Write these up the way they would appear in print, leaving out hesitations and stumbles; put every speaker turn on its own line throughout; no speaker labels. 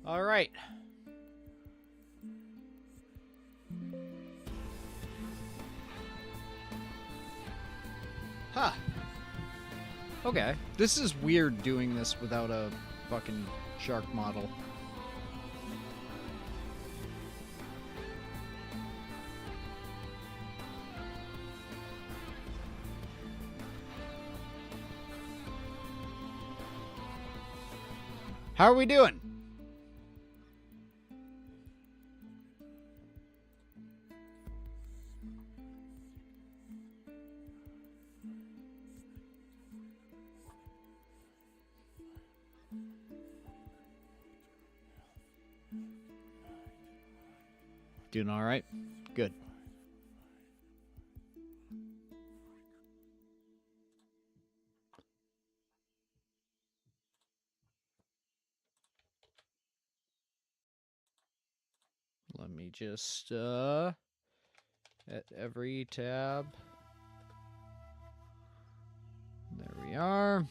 All right. Huh. Okay. This is weird doing this without a fucking shark model. How are we doing? Doing all right? Good. Let me just, at every tab. There we are.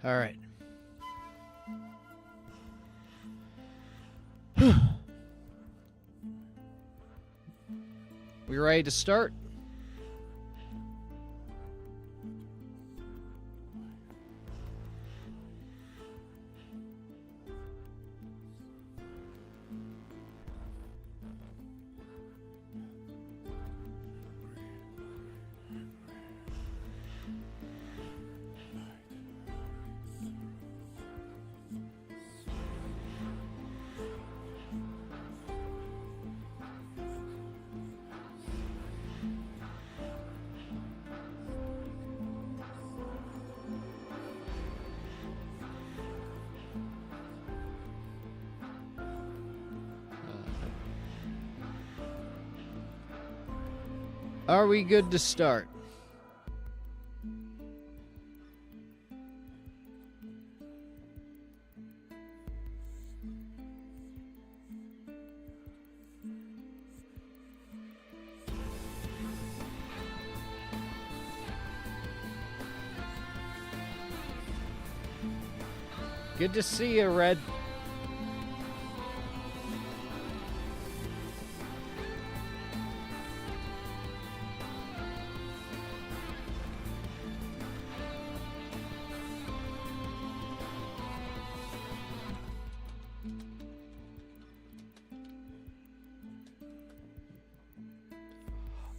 All right. We ready to start? Are we good to start? Good to see you, Red.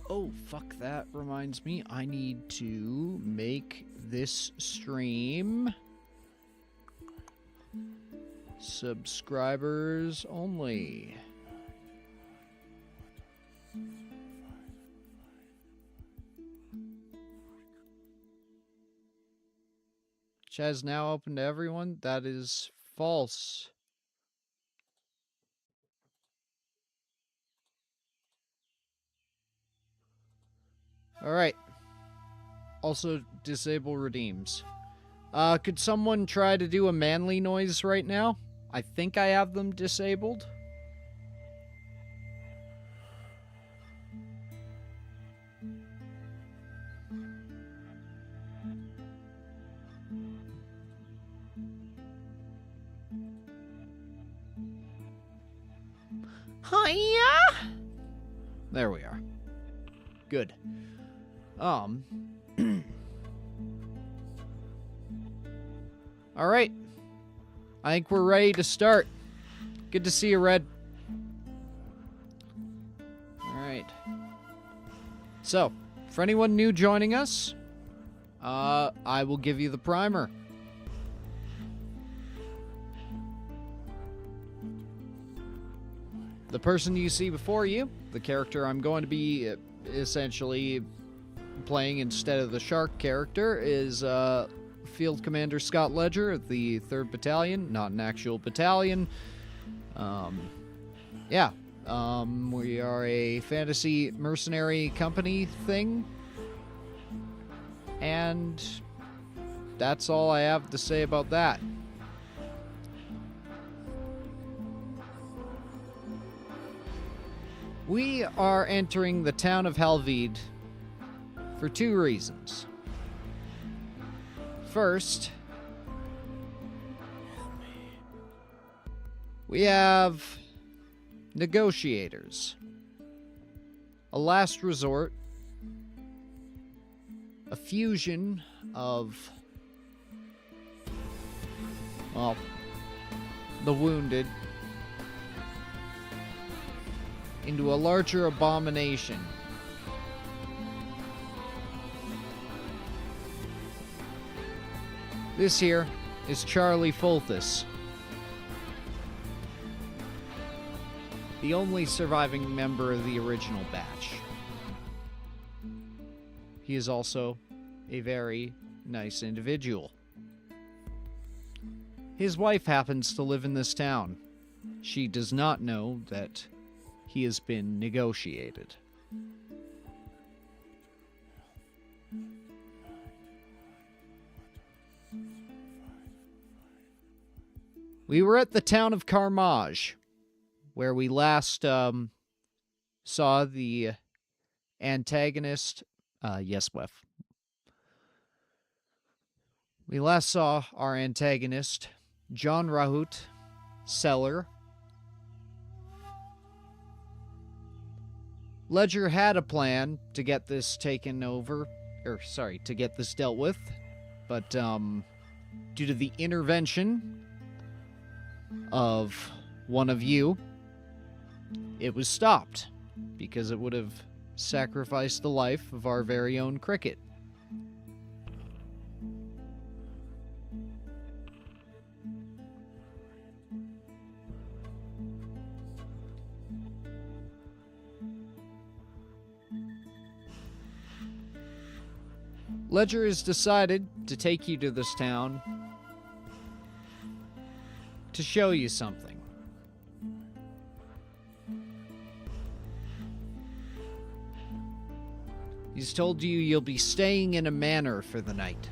Oh, fuck, that reminds me. I need to make this stream subscribers only. Chat is now open to everyone. That is false. Alright. Also, disable redeems. Could someone try to do a manly noise right now? I think I have them disabled. Hiya! There we are. Good. All right. I think we're ready to start. Good to see you, Red. All right. So, for anyone new joining us, I will give you the primer. The person you see before you, the character I'm going to be essentially playing instead of the shark character is Field Commander Scott Ledger of the 3rd Battalion. Not an actual battalion. Yeah. We are a fantasy mercenary company thing. And that's all I have to say about that. We are entering the town of HALVEID for 2 reasons. First, we have negotiators. A last resort. A fusion of, well, the wounded into a larger abomination. This here is Charlie Fulthus, the only surviving member of the original batch. He is also a very nice individual. His wife happens to live in this town. She does not know that he has been negotiated. We were at the town of Carmage, where we last saw the antagonist. Yes, Wef. We last saw our antagonist, John Rahut, Seller. Ledger had a plan to get this taken over, to get this dealt with, but due to the intervention of one of you, it was stopped, because it would have sacrificed the life of our very own Cricket. Ledger has decided to take you to this town to show you something. He's told you you'll be staying in a manor for the night.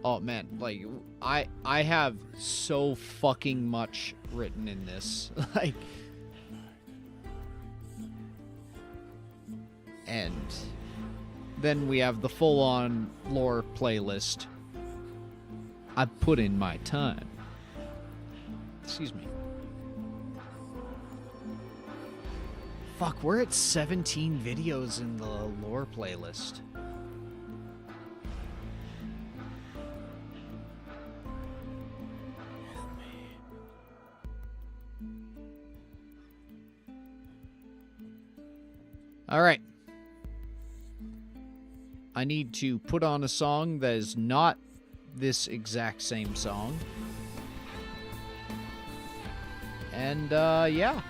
Oh man, like, I have so fucking much written in this. Like, and then we have the full-on lore playlist. I put in my time. Excuse me. Fuck, we're at 17 videos in the lore playlist. Alright. I need to put on a song that is not this exact same song. And, yeah.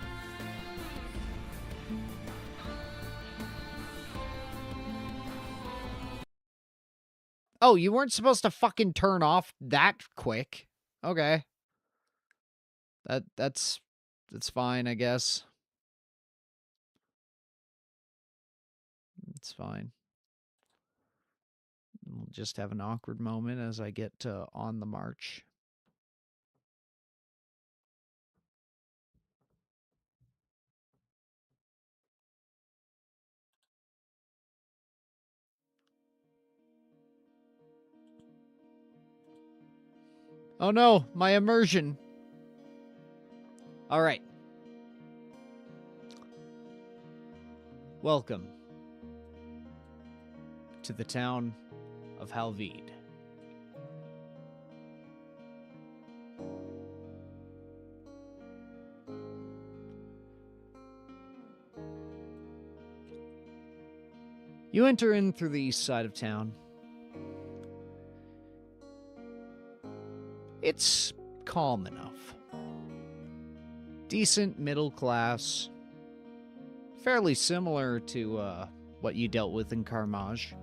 Oh, you weren't supposed to fucking turn off that quick. Okay. That's fine, I guess. It's fine. We'll just have an awkward moment as I get on the march. Oh no, my immersion. All right. Welcome to the town of HALVEID. You enter in through the east side of town. It's calm enough. decent middle class. Fairly similar to what you dealt with in Carmage.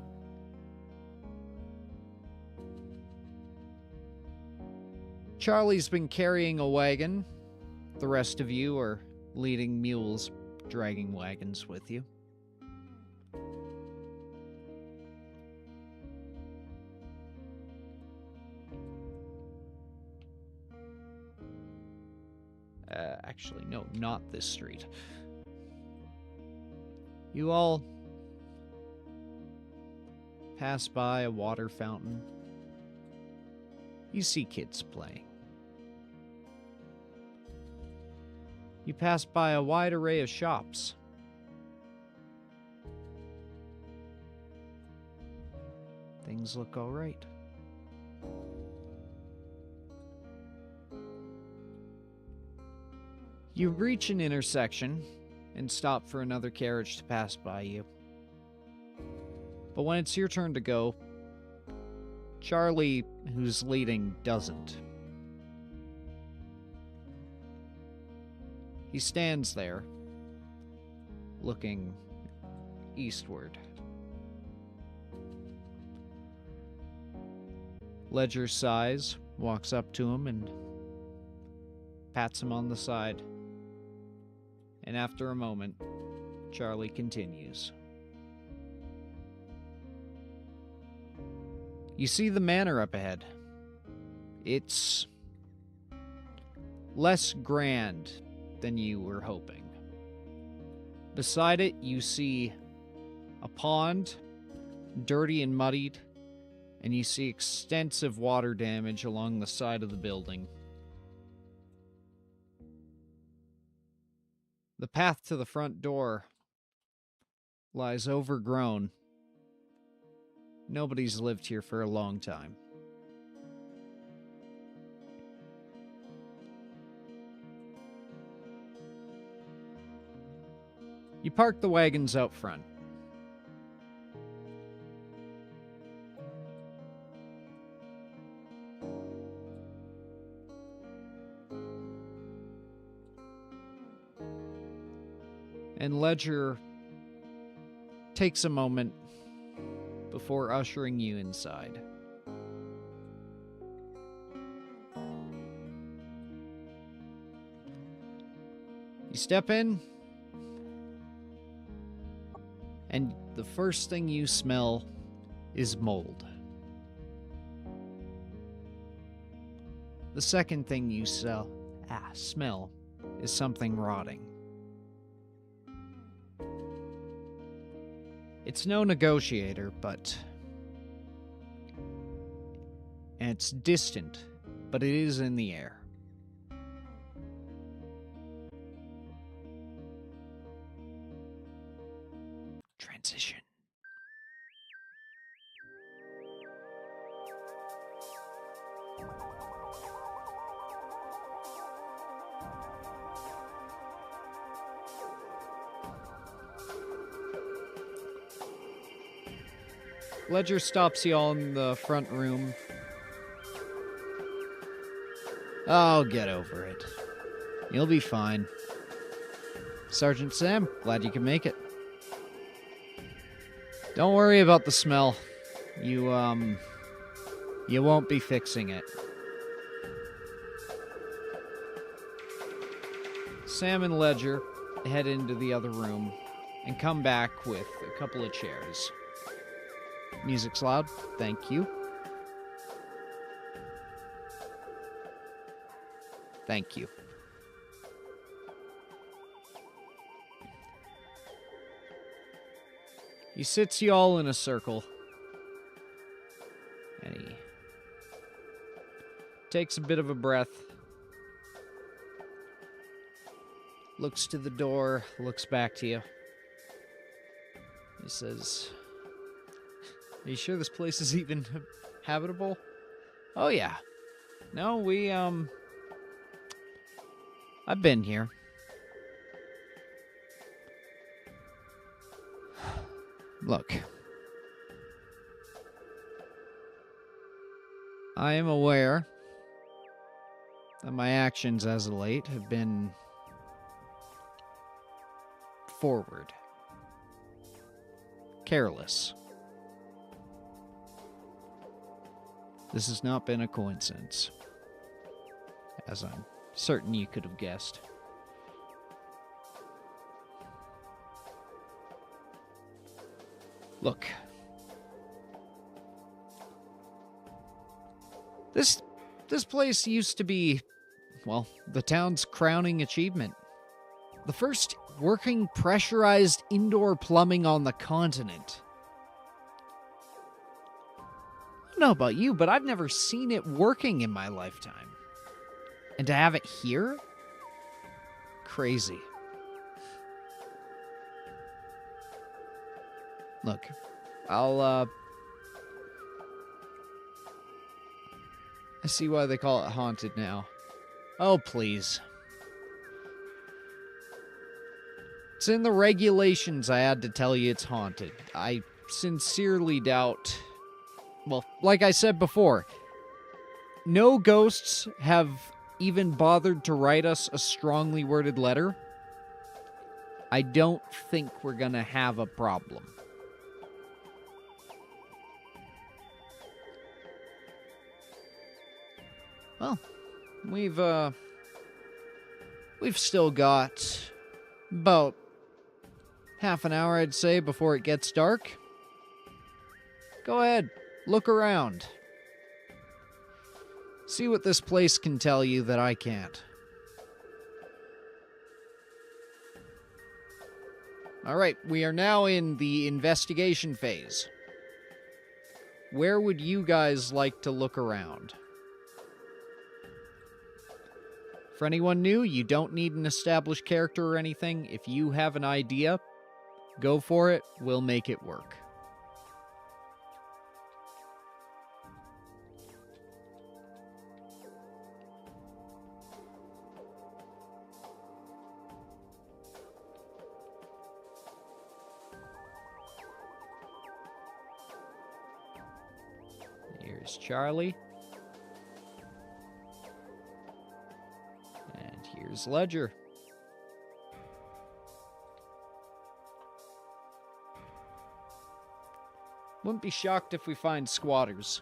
Charlie's been carrying a wagon. The rest of you are leading mules, dragging wagons with you. Actually, no, not this street. You all pass by a water fountain. You see kids playing. You pass by a wide array of shops. Things look all right. You reach an intersection and stop for another carriage to pass by you. But when it's your turn to go, Charlie, who's leading, doesn't. He stands there, looking eastward. Ledger sighs, walks up to him, and pats him on the side. And after a moment, Charlie continues. You see the manor up ahead. It's less grand than you were hoping. Beside it, you see a pond, dirty and muddied, and you see extensive water damage along the side of the building. The path to the front door lies overgrown. Nobody's lived here for a long time. You park the wagons out front. And Ledger takes a moment before ushering you inside. You step in, and the first thing you smell is mold. The second thing you smell is something rotting. It's no negotiator, and it's distant, but it is in the air. Transition. Ledger stops you all in the front room. Oh, get over it. You'll be fine. Sergeant Sam, glad you can make it. Don't worry about the smell. You won't be fixing it. Sam and Ledger head into the other room and come back with a couple of chairs. Music's loud. Thank you. Thank you. He sits you all in a circle. And he takes a bit of a breath. Looks to the door, looks back to you. He says, "Are you sure this place is even habitable?" "Oh yeah. No, I've been here." "Look. I am aware that my actions as of late have been forward. Careless. This has not been a coincidence, as I'm certain you could have guessed. Look. This place used to be, well, the town's crowning achievement. The first working pressurized indoor plumbing on the continent. I don't know about you, but I've never seen it working in my lifetime. And to have it here? Crazy. Look, I see why they call it haunted now. Oh, please. It's in the regulations I had to tell you it's haunted. I sincerely doubt... Well, like I said before, no ghosts have even bothered to write us a strongly worded letter. I don't think we're gonna have a problem. Well, we've still got about half an hour, I'd say, before it gets dark. Go ahead, look around. See what this place can tell you that I can't. Alright, we are now in the investigation phase. Where would you guys like to look around? For anyone new, you don't need an established character or anything. If you have an idea, go for it. We'll make it work. Here's Charlie. Here's Ledger. Wouldn't be shocked if we find squatters.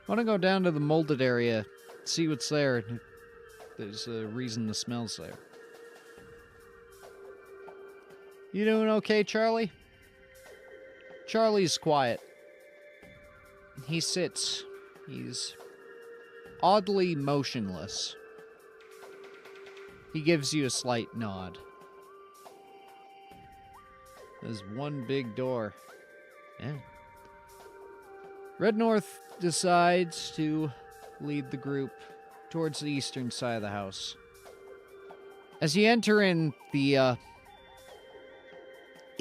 Want to go down to the molded area, see what's there. There's a reason the smell's there. You doing okay, Charlie? Charlie's quiet. He sits. He's oddly motionless. He gives you a slight nod. There's one big door. Yeah. Red North decides to lead the group towards the eastern side of the house. As you enter in, it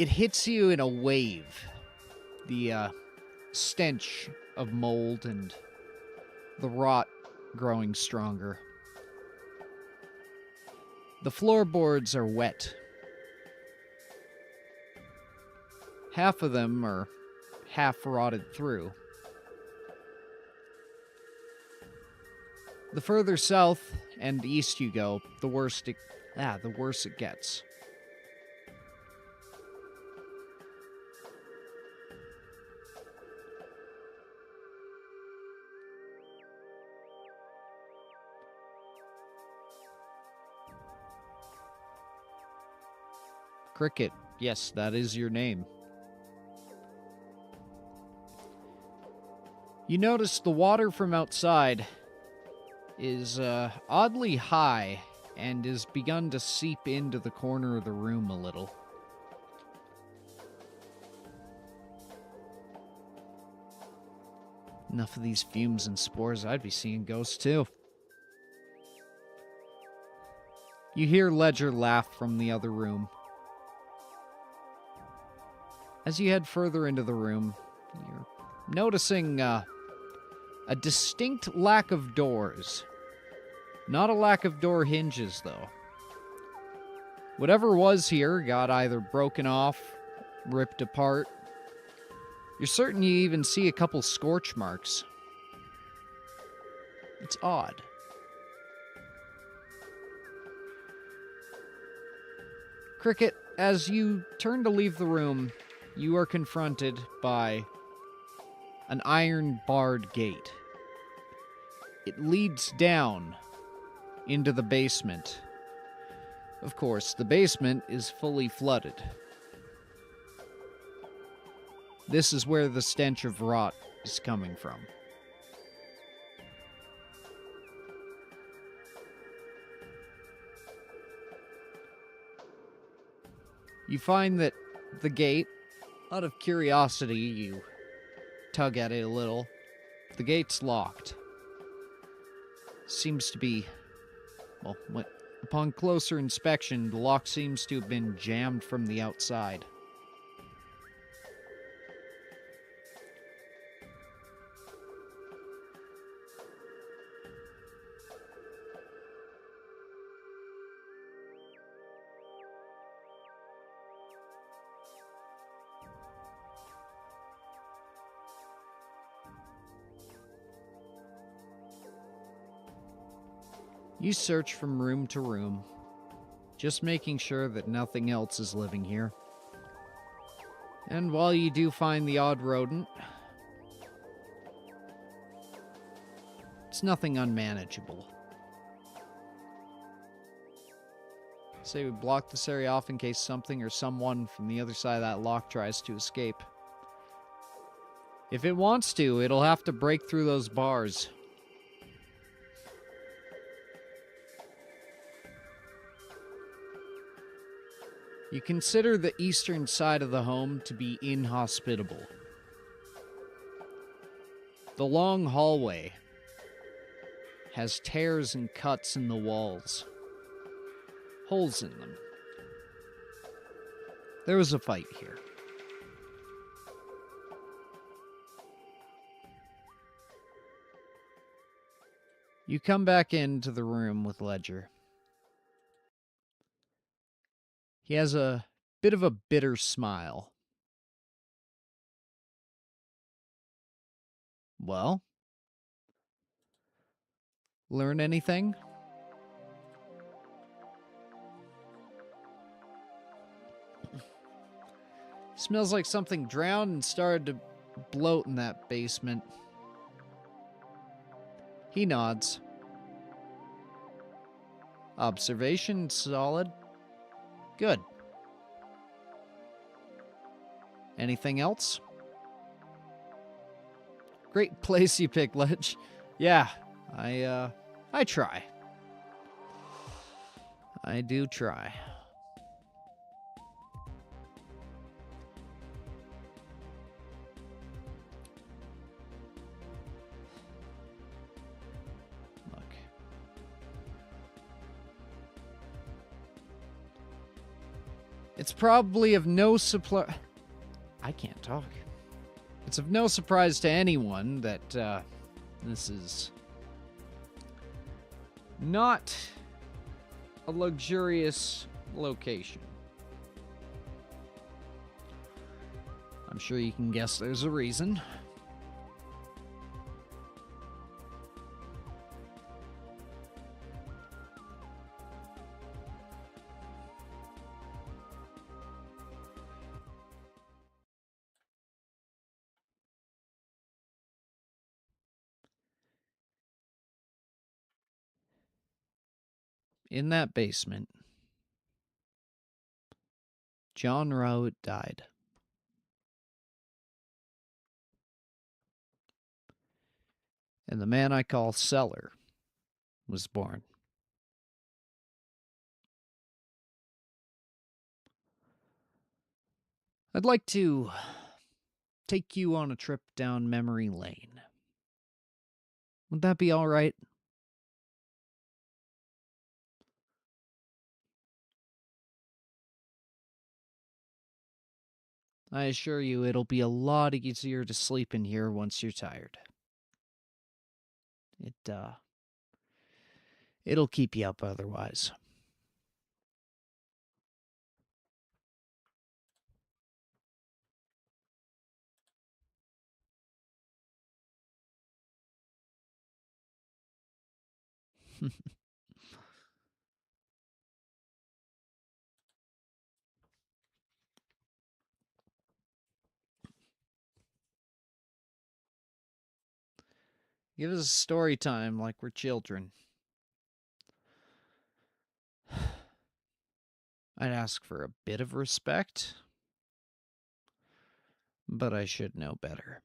hits you in a wave. The stench of mold and the rot growing stronger. The floorboards are wet. Half of them are half rotted through. The further south and east you go, the worse it gets. Cricket, yes, that is your name. You notice the water from outside is oddly high and has begun to seep into the corner of the room a little. Enough of these fumes and spores, I'd be seeing ghosts too. You hear Ledger laugh from the other room. As you head further into the room, you're noticing a distinct lack of doors. Not a lack of door hinges, though. Whatever was here got either broken off, ripped apart. You're certain you even see a couple scorch marks. It's odd. Cricket, as you turn to leave the room, you are confronted by an iron-barred gate. It leads down into the basement. Of course, the basement is fully flooded. This is where the stench of rot is coming from. You find that the gate, out of curiosity, you tug at it a little. The gate's locked. Seems to be, well, upon closer inspection, the lock seems to have been jammed from the outside. You search from room to room, just making sure that nothing else is living here. And while you do find the odd rodent, it's nothing unmanageable. Say we block this area off in case something or someone from the other side of that lock tries to escape. If it wants to, it'll have to break through those bars. You consider the eastern side of the home to be inhospitable. The long hallway has tears and cuts in the walls, holes in them. There was a fight here. You come back into the room with Ledger. He has a bit of a bitter smile. Well, learn anything? Smells like something drowned and started to bloat in that basement. He nods. Observation solid. Good. Anything else? Great place you pick, Ledge. Yeah, I try. I do try. Look. It's probably of no supply. I can't talk. It's of no surprise to anyone that this is not a luxurious location. I'm sure you can guess there's a reason. In that basement, John Rowett died. And the man I call Cellar was born. I'd like to take you on a trip down memory lane. Would that be all right? I assure you it'll be a lot easier to sleep in here once you're tired. It'll keep you up otherwise. Give us a story time like we're children. I'd ask for a bit of respect, but I should know better.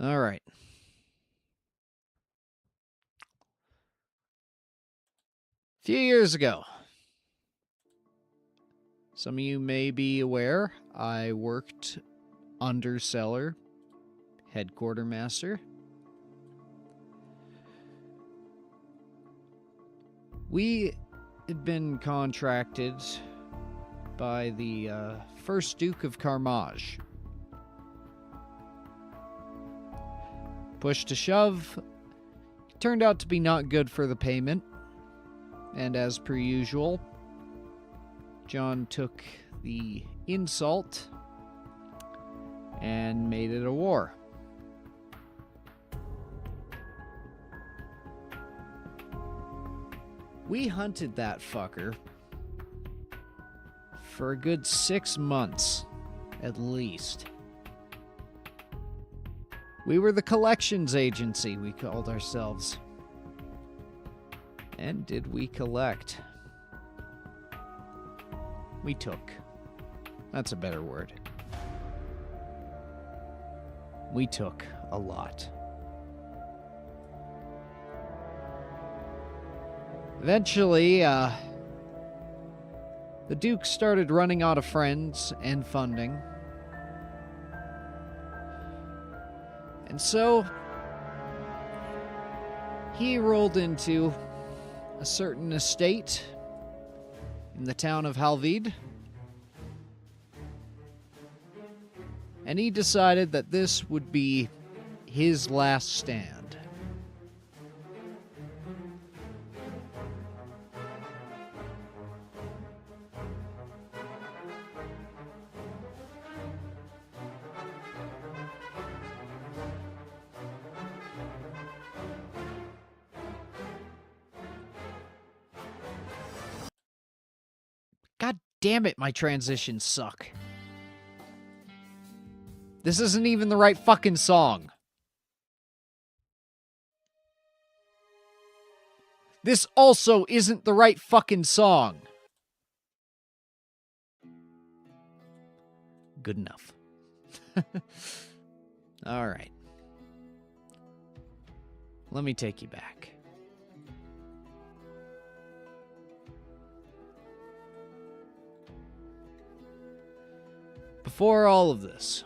All right. A few years ago, some of you may be aware, I worked under cellar, head quartermaster. We had been contracted by the first Duke of Carmage. Push to shove, turned out to be not good for the payment, and as per usual, John took the insult and made it a war. We hunted that fucker for a good 6 months, at least. We were the collections agency, we called ourselves. And did we collect? We took. That's a better word. We took a lot. Eventually, the Duke started running out of friends and funding. And so, he rolled into a certain estate in the town of HALVEID. And he decided that this would be his last stand. God damn it, my transitions suck. This isn't even the right fucking song. This also isn't the right fucking song. Good enough. All right. Let me take you back. Before all of this,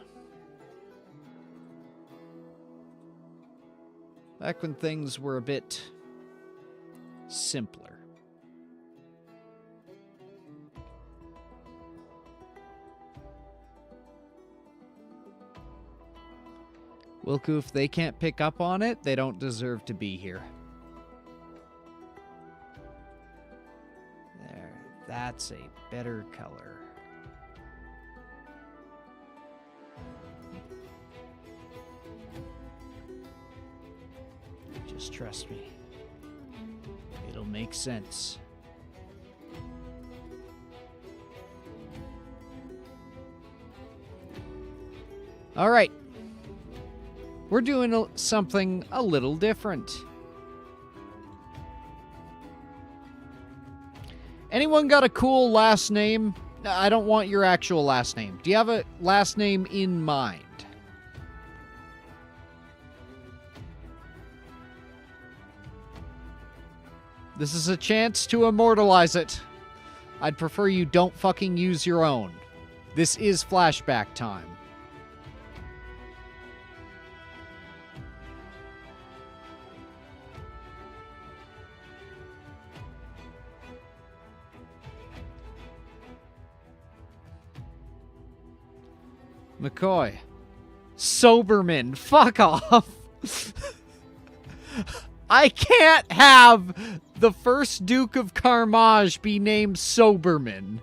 back when things were a bit simpler. Wilco, if they can't pick up on it, they don't deserve to be here. There, that's a better color. Just trust me. It'll make sense. All right. We're doing something a little different. Anyone got a cool last name? I don't want your actual last name. Do you have a last name in mind? This is a chance to immortalize it. I'd prefer you don't fucking use your own. This is flashback time. McCoy. Soberman. Fuck off. I can't have the first Duke of Carmage be named Soberman.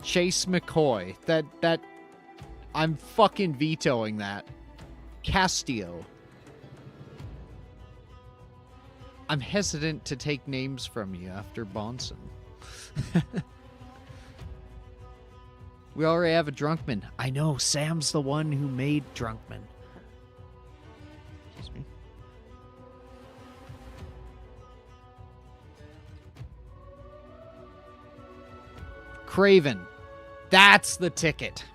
Chase McCoy. That I'm fucking vetoing that. Castillo. I'm hesitant to take names from you after Bonson. We already have a Drunkman. I know, Sam's the one who made Drunkman. Excuse me. Craven. That's the ticket.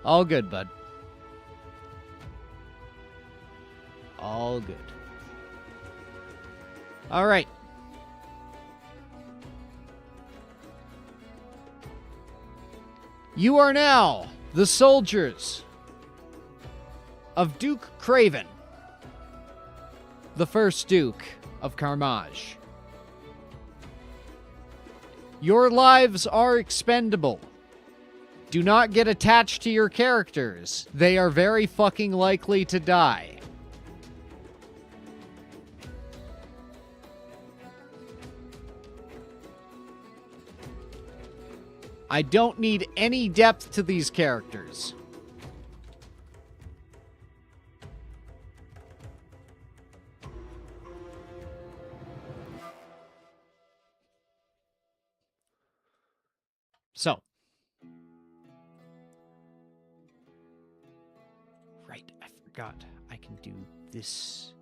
All good, bud. All good. All right. You are now the soldiers of Duke Craven, the first Duke of Carmage. Your lives are expendable. Do not get attached to your characters. They are very fucking likely to die. I don't need any depth to these characters. So. Right, I forgot. I can do this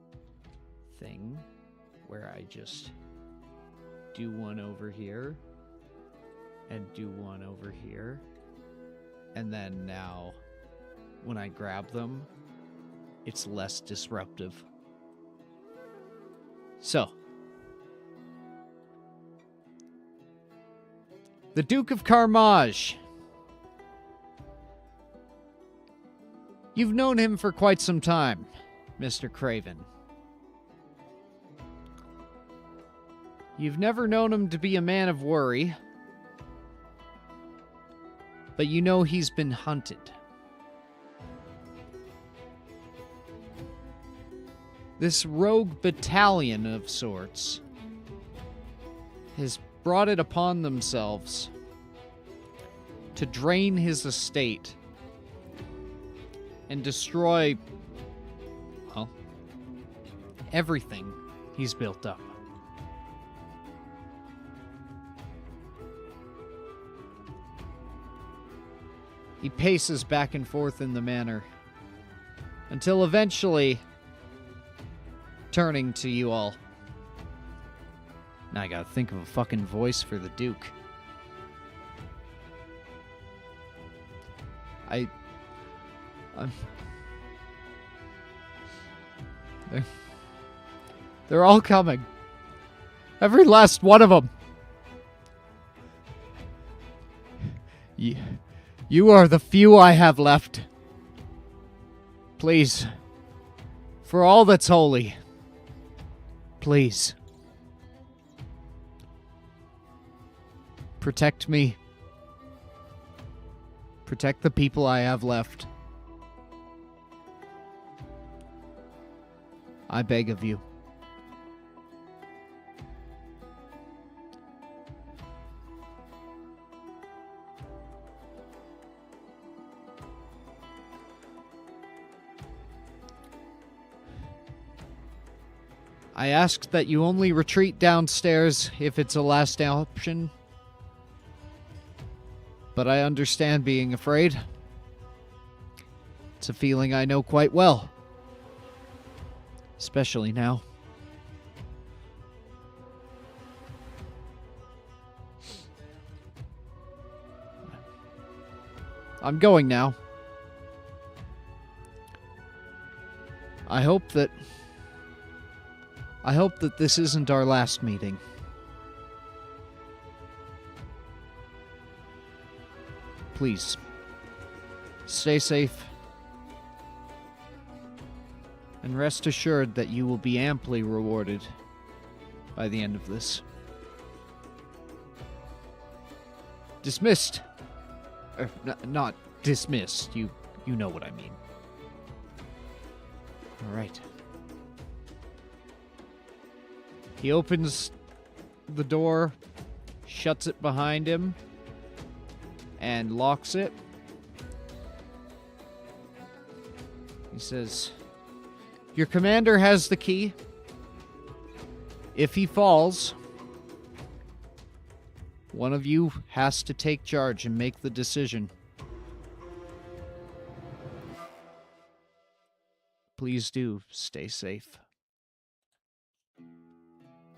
thing where I just do one over here and do one over here. And then now, when I grab them, it's less disruptive. So. The Duke of Carmage. You've known him for quite some time, Mr. Craven. You've never known him to be a man of worry, but you know he's been hunted. This rogue battalion of sorts has brought it upon themselves to drain his estate and destroy, well, everything he's built up. He paces back and forth in the manor, until eventually turning to you all. Now I gotta think of a fucking voice for the Duke. They're all coming. Every last one of them. You are the few I have left. Please, for all that's holy, please, protect me. Protect the people I have left. I beg of you. I ask that you only retreat downstairs if it's a last option. But I understand being afraid. It's a feeling I know quite well. Especially now. I'm going now. I hope that this isn't our last meeting. Please, stay safe. And rest assured that you will be amply rewarded by the end of this. Dismissed. Not dismissed. You know what I mean. All right. He opens the door, shuts it behind him, and locks it. He says, "Your commander has the key. If he falls, one of you has to take charge and make the decision. Please do stay safe."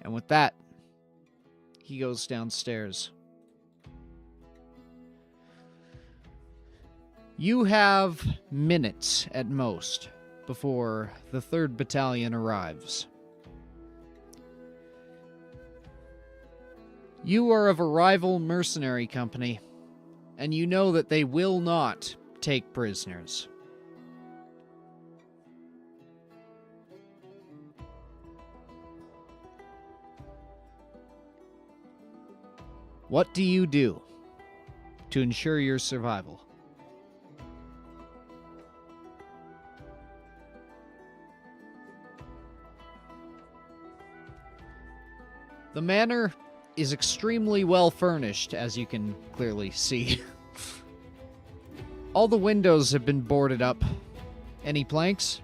And with that, he goes downstairs. You have minutes at most before the 3rd Battalion arrives. You are of a rival mercenary company, and you know that they will not take prisoners. What do you do to ensure your survival? The manor is extremely well furnished, as you can clearly see. All the windows have been boarded up. Any planks?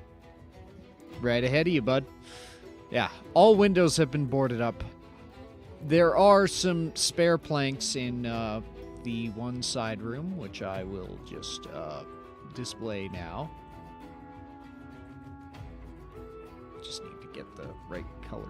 Right ahead of you, bud. Yeah, all windows have been boarded up. There are some spare planks in the one side room, which I will just display now. Just need to get the right color.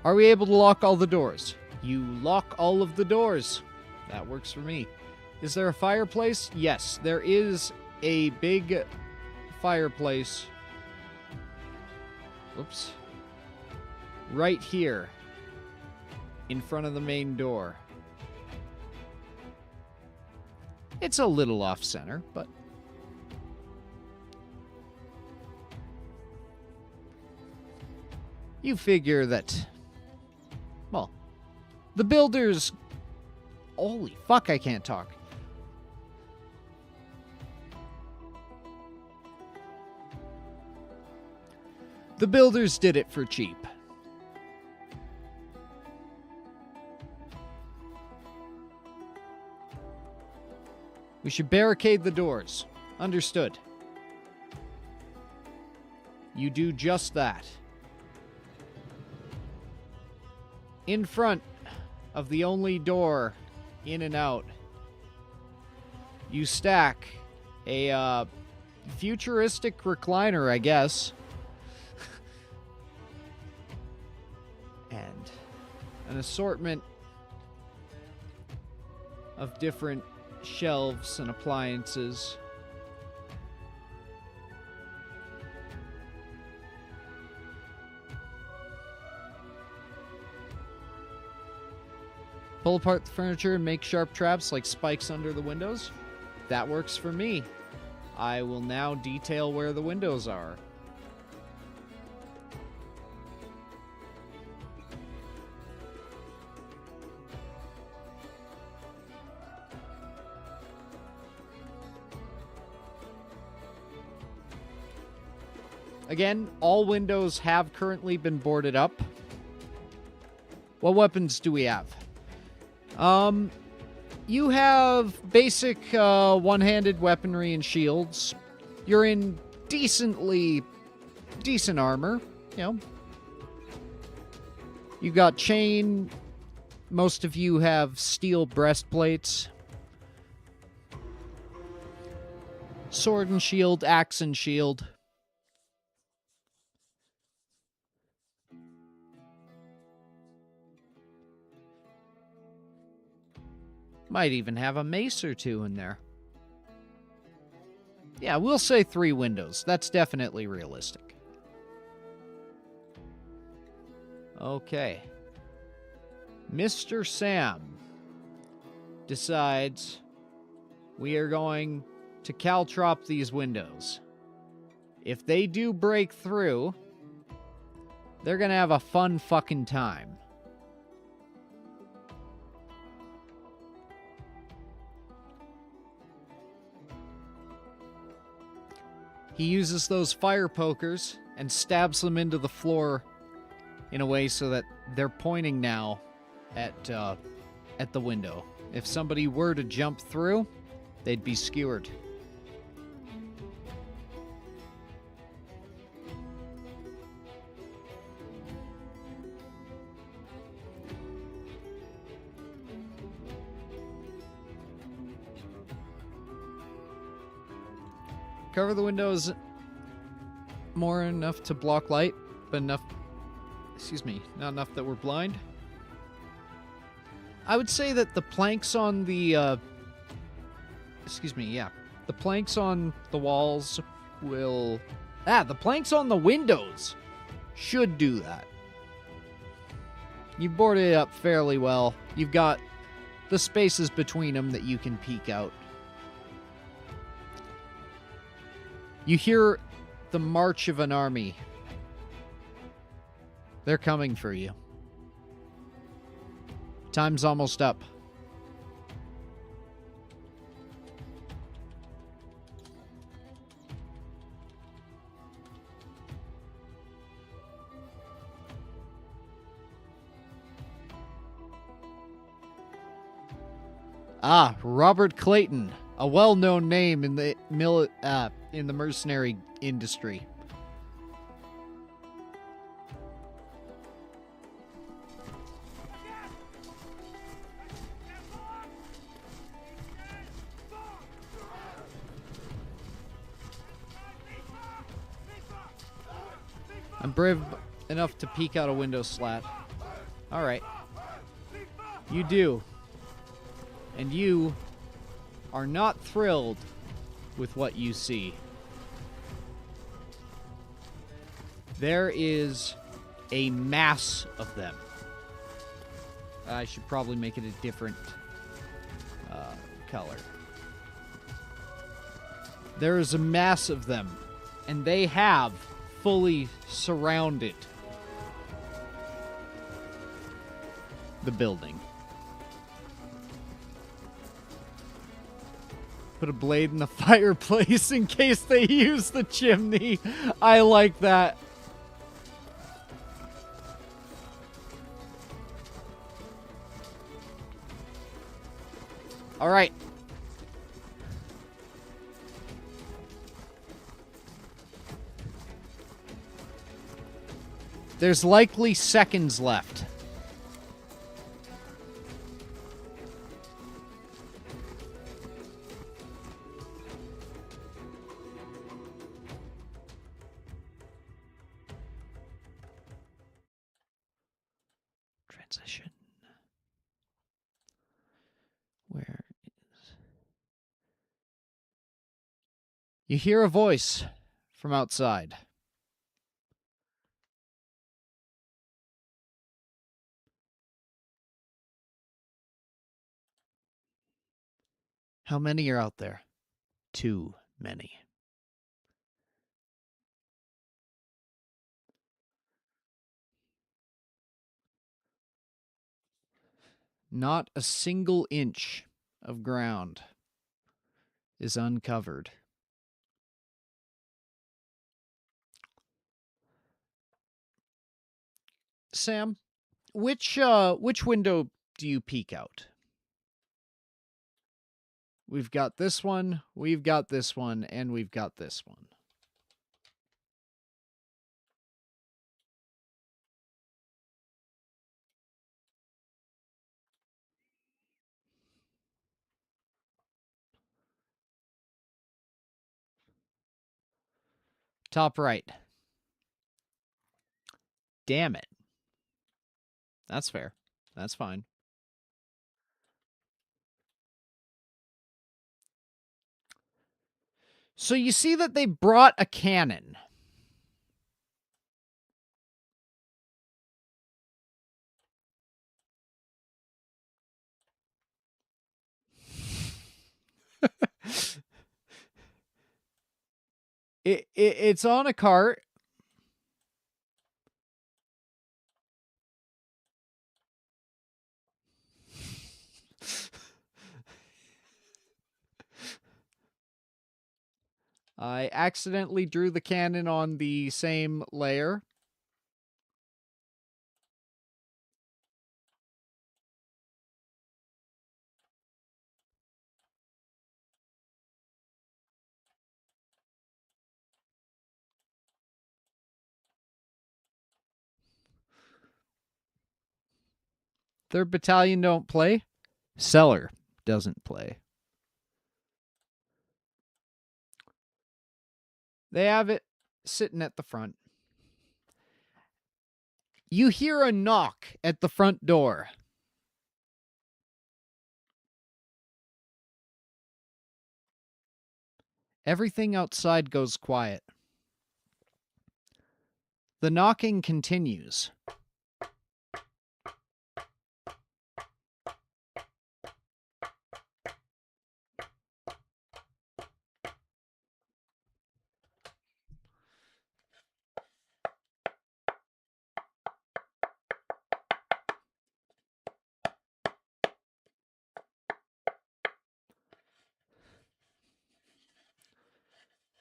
Are we able to lock all the doors? You lock all of the doors. That works for me. Is there a fireplace? Yes, there is a big fireplace. Oops. Right here, in front of the main door. It's a little off-center, but... you figure that... well, the builders... holy fuck, I can't talk. The builders did it for cheap. We should barricade the doors. Understood. You do just that. In front of the only door in and out, you stack a futuristic recliner, I guess. And an assortment of different shelves and appliances. Pull apart the furniture and make sharp traps like spikes under the windows. That works for me. I will now detail where the windows are. Again, all windows have currently been boarded up. What weapons do we have? You have basic one-handed weaponry and shields. You're in decent armor, you know. You got chain. Most of you have steel breastplates. Sword and shield, axe and shield. Might even have a mace or two in there. Yeah, we'll say 3 windows. That's definitely realistic. Okay. Mr. Sam decides we are going to caltrop these windows. If they do break through, they're gonna have a fun fucking time. He uses those fire pokers and stabs them into the floor in a way so that they're pointing now at the window. If somebody were to jump through, they'd be skewered. Cover the windows more enough to block light, but enough... Excuse me, not enough that we're blind. I would say that the planks on the... excuse me, yeah. The planks on the walls will... the planks on the windows should do that. You've boarded it up fairly well. You've got the spaces between them that you can peek out. You hear the march of an army. They're coming for you. Time's almost up. Robert Clayton, a well-known name in the mercenary industry. I'm brave enough to peek out a window slat. Alright. You do. And you are not thrilled with what you see. There is a mass of them. I should probably make it a different color. There is a mass of them, and they have fully surrounded the building. Put a blade in the fireplace in case they use the chimney. I like that. All right. There's likely seconds left. Transition. Where is... You hear a voice from outside. How many are out there? Too many. Not a single inch of ground is uncovered. Sam, which window do you peek out? We've got this one, we've got this one, and we've got this one. Top right. Damn it. That's fair. That's fine. So you see that they brought a cannon. It's on a cart. I accidentally drew the cannon on the same layer. Third Battalion don't play. Cellar doesn't play. They have it sitting at the front. You hear a knock at the front door. Everything outside goes quiet. The knocking continues.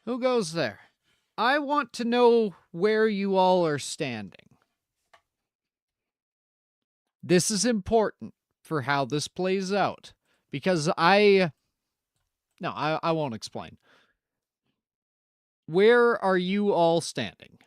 Who goes there? I want to know where you all are standing. This is important for how this plays out. Because I won't explain. Where are you all standing?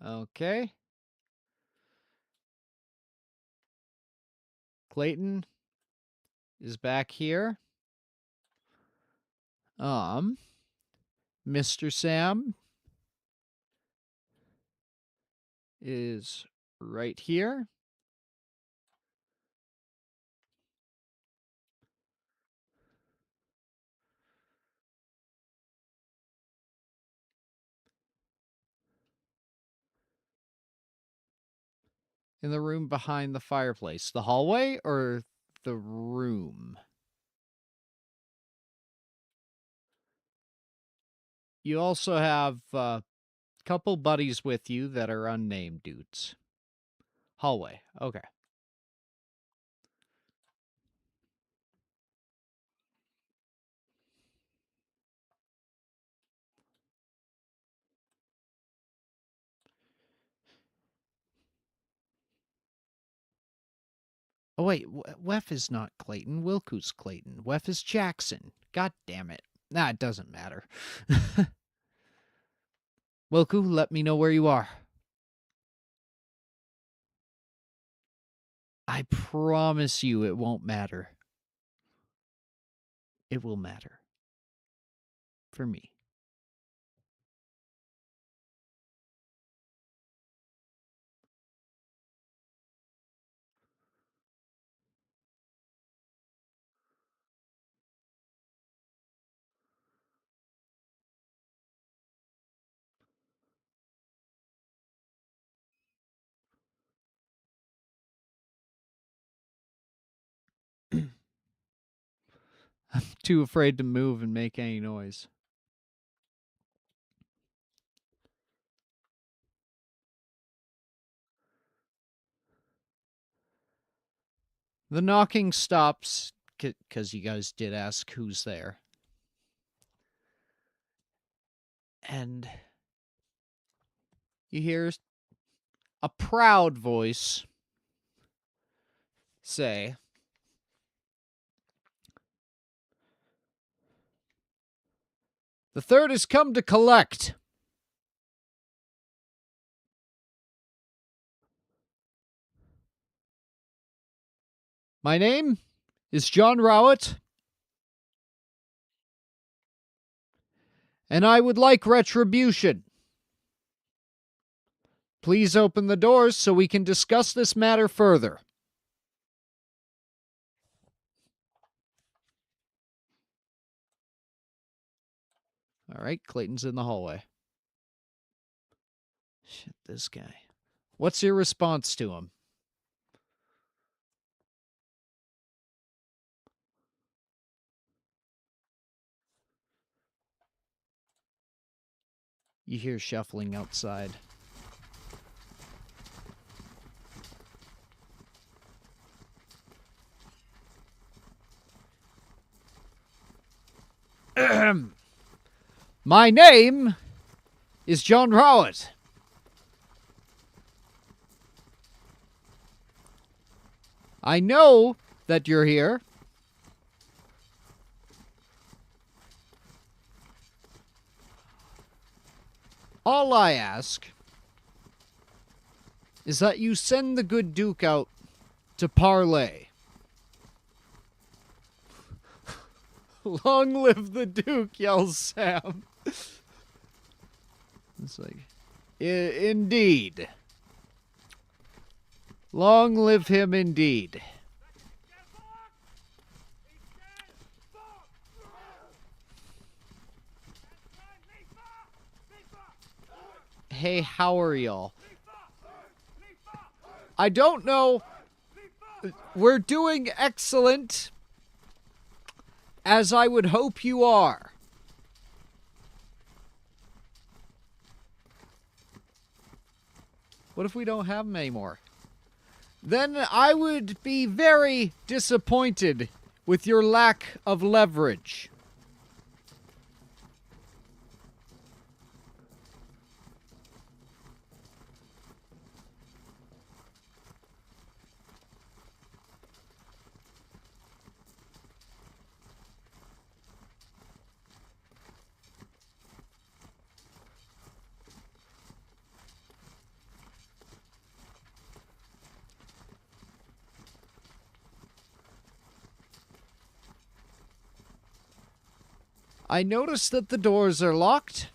Okay. Clayton is back here. Mr. Sam is right here. In the room behind the fireplace. The hallway or the room? You also have a couple buddies with you that are unnamed dudes. Hallway. Okay. Oh, wait. Wef is not Clayton. Wilku's Clayton. Wef is Jackson. God damn it. Nah, it doesn't matter. Wilku, let me know where you are. I promise you it won't matter. It will matter. For me. I'm too afraid to move and make any noise. The knocking stops because you guys did ask who's there. And you hear a proud voice say, "The third has come to collect." My name is John Rowett, and I would like retribution. Please open the doors so we can discuss this matter further. All right, Clayton's in the hallway. Shit, this guy. What's your response to him? You hear shuffling outside. My name is John Rowett. I know that you're here. All I ask is that you send the good Duke out to parley. Long live the Duke, yells Sam. It's like, indeed. Long live him indeed. Hey, how are y'all? I don't know. We're doing excellent, as I would hope you are. What if we don't have them anymore? Then I would be very disappointed with your lack of leverage. I notice that the doors are locked.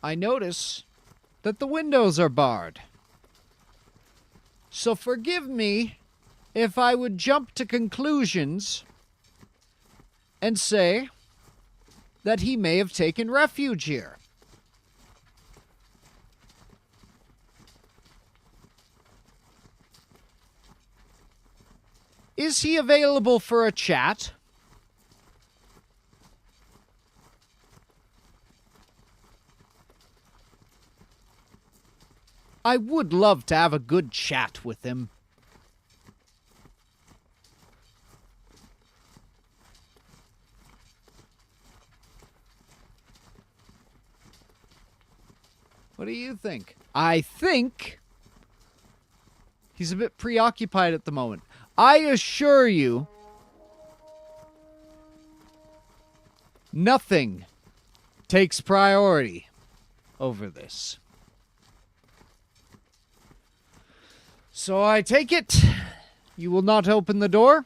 I notice that the windows are barred. So forgive me if I would jump to conclusions and say that he may have taken refuge here. Is he available for a chat? I would love to have a good chat with him. What do you think? I think he's a bit preoccupied at the moment. I assure you, nothing takes priority over this. So I take it you will not open the door?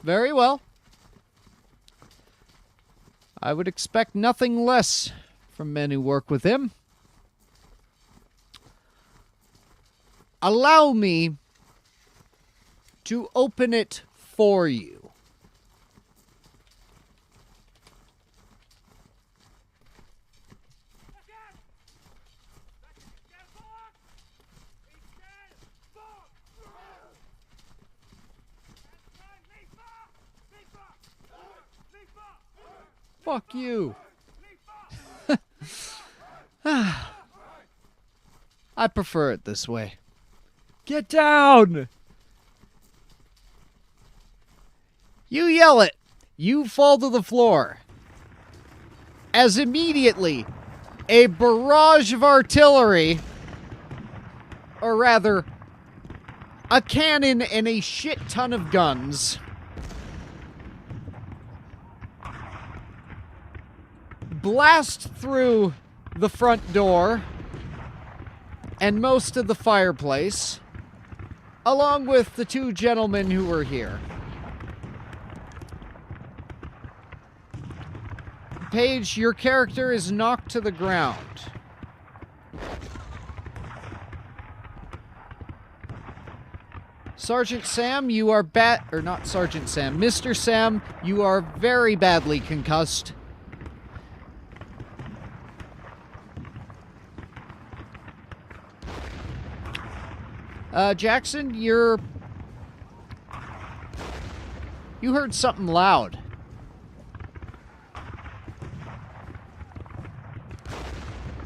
Very well. I would expect nothing less from men who work with him. Allow me to open it for you. Fuck you. I prefer it this way. Get down! You yell it. You fall to the floor. As immediately, a barrage of artillery, or rather, a cannon and a shit ton of guns, blast through the front door and most of the fireplace, along with the two gentlemen who were here. Paige, your character is knocked to the ground. Sergeant Sam, you are or not Sergeant Sam, Mr. Sam, you are very badly concussed. Jackson, you heard something loud.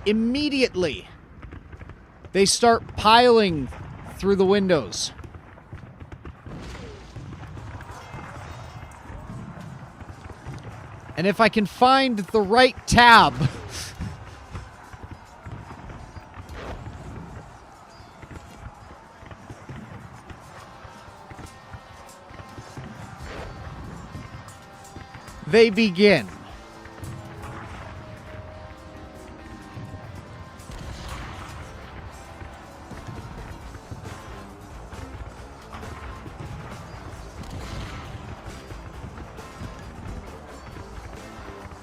Immediately, they start piling through the windows. And if I can find the right tab... they begin.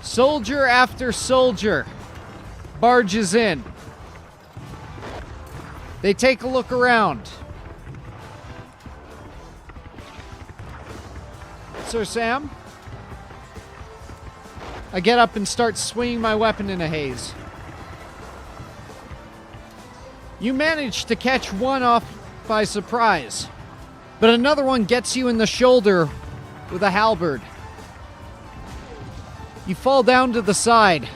Soldier after soldier barges in. They take a look around. Sir Sam? I get up and start swinging my weapon in a haze. You manage to catch one off by surprise, but another one gets you in the shoulder with a halberd. You fall down to the side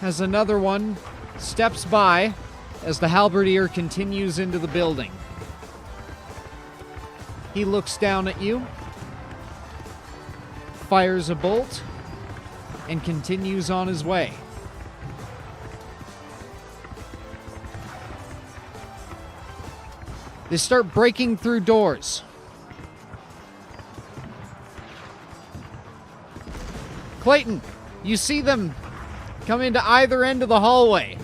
as another one steps by as the halberdier continues into the building. He looks down at you, fires a bolt, and continues on his way. They start breaking through doors. Clayton, you see them come into either end of the hallway.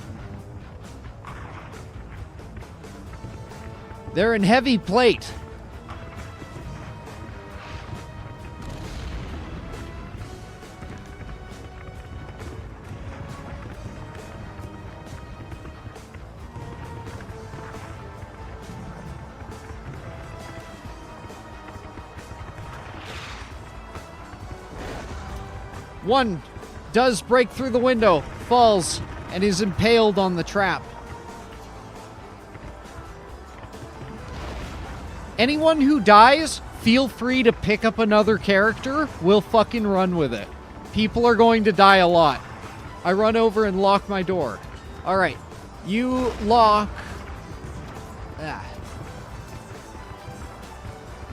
They're in heavy plate. One does break through the window, falls, and is impaled on the trap. Anyone who dies, feel free to pick up another character. We'll fucking run with it. People are going to die a lot. I run over and lock my door. Alright, you lock...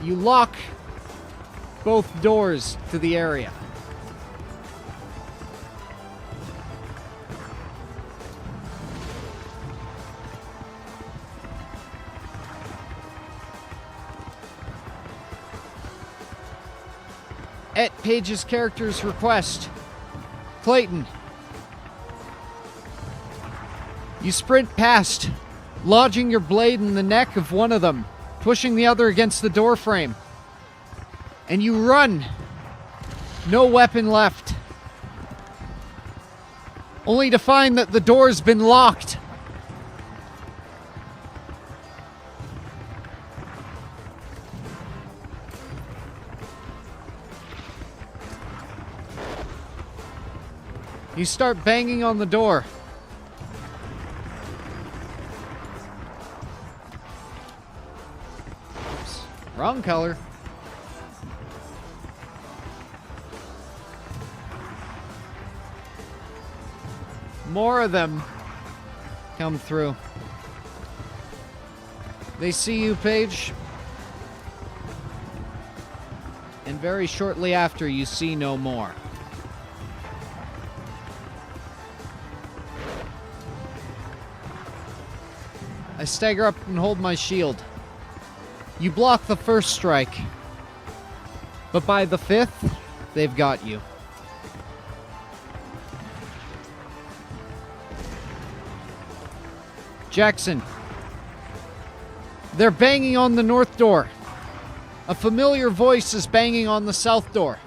You lock both doors to the area. At Page's character's request, Clayton, you sprint past, lodging your blade in the neck of one of them, pushing the other against the doorframe. And you run. No weapon left. Only to find that the door's been locked. You start banging on the door. Oops, wrong color. More of them come through. They see you, Paige. And very shortly after, you see no more. I stagger up and hold my shield. You block the first strike, but by the fifth, they've got you. Jackson. They're banging on the north door. A familiar voice is banging on the south door.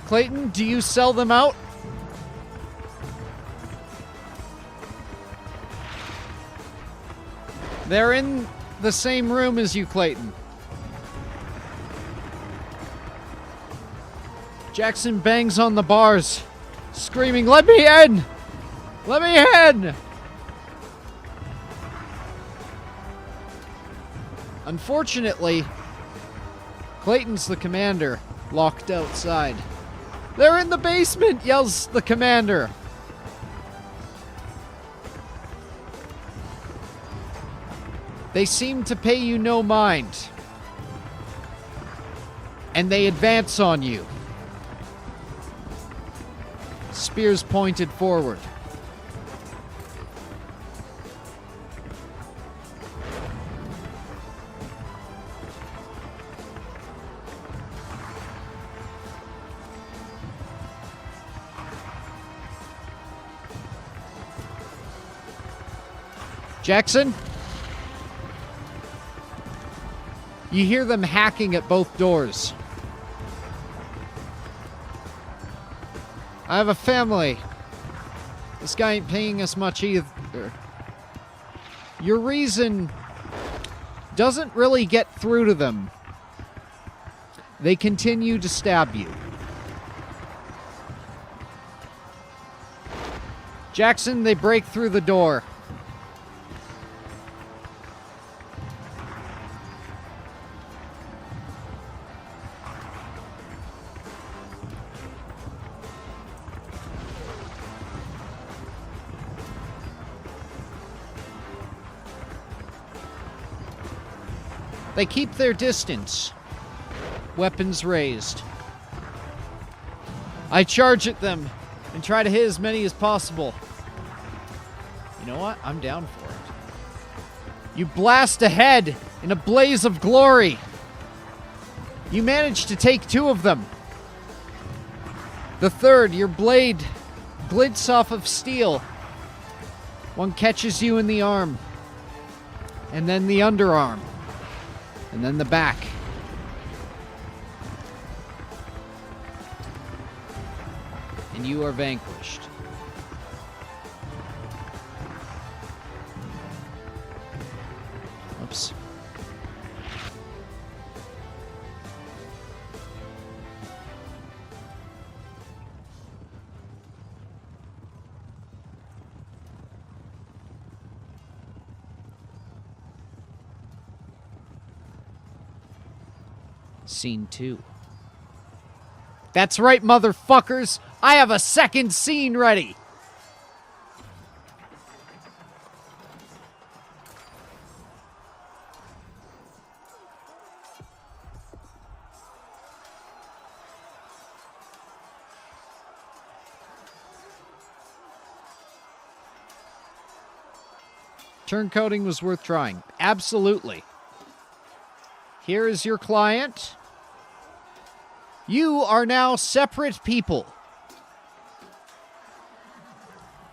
Clayton, do you sell them out? They're in the same room as you, Clayton. Jackson bangs on the bars, screaming, "Let me in! Let me in!" Unfortunately, Clayton's the commander, locked outside. They're in the basement, yells the commander. They seem to pay you no mind. And they advance on you. Spears pointed forward. Jackson? You hear them hacking at both doors. I have a family. This guy ain't paying us much either. Your reason doesn't really get through to them. They continue to stab you. Jackson, they break through the door. They keep their distance. Weapons raised. I charge at them and try to hit as many as possible. You know what? I'm down for it. You blast ahead in a blaze of glory. You manage to take 2 of them. The third, your blade glints off of steel. One catches you in the arm. And then the underarm. And then the back. And you are vanquished. Oops. Scene 2. That's right, motherfuckers! I have a second scene ready! Turncoating was worth trying. Absolutely. Here is your client. You are now separate people.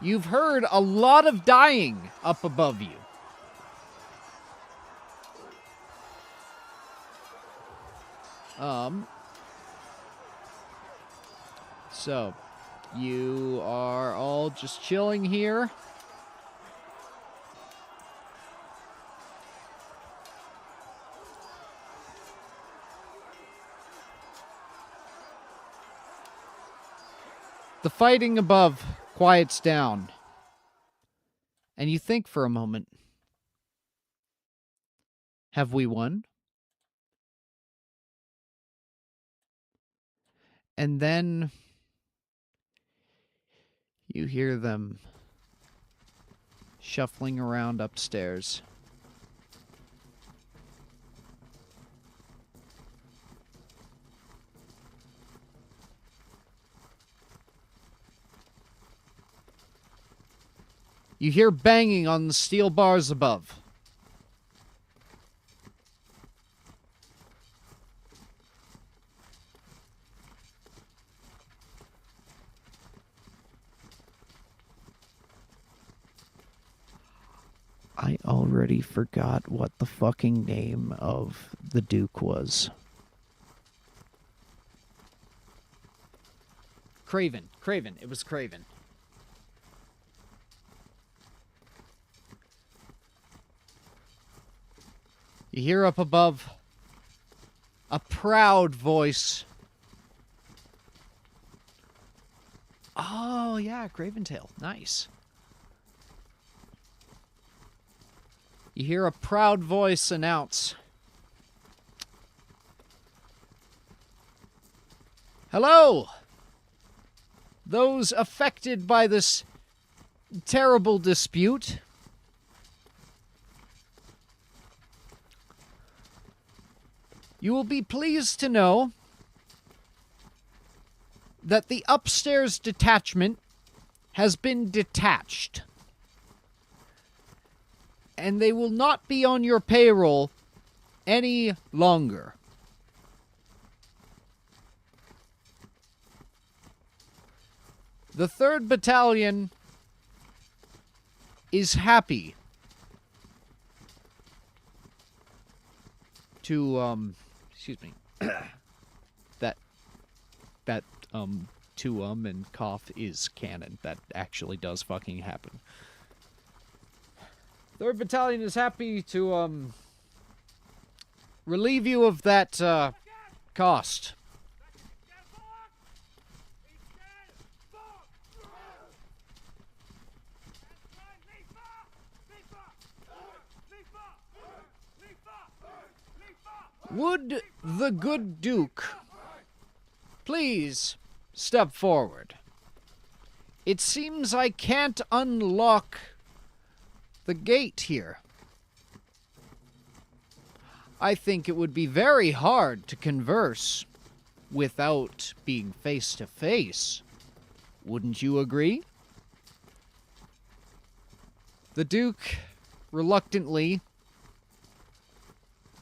You've heard a lot of dying up above you. So, you are all just chilling here. The fighting above quiets down, and you think for a moment, have we won? And then you hear them shuffling around upstairs. You hear banging on the steel bars above. I already forgot what the fucking name of the Duke was. Craven. Craven. It was Craven. You hear up above a proud voice. Oh, yeah, Craventail. Nice. You hear a proud voice announce, Hello! Those affected by this terrible dispute. You will be pleased to know that the upstairs detachment has been detached. And they will not be on your payroll any longer. The 3rd Battalion is happy to, excuse me, that to and cough is canon. That actually does fucking happen. 3rd Battalion is happy to, relieve you of that, cost. Would the good Duke please step forward? It seems I can't unlock the gate here. I think it would be very hard to converse without being face to face. Wouldn't you agree? The Duke reluctantly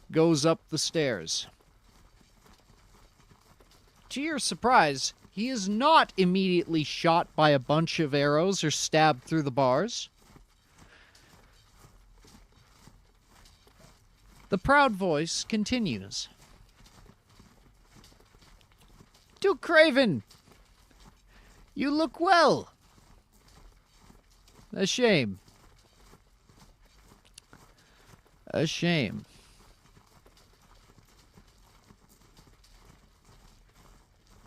goes up the stairs. To your surprise, he is not immediately shot by a bunch of arrows or stabbed through the bars. The proud voice continues. Duke Craven, you look well. A shame. A shame.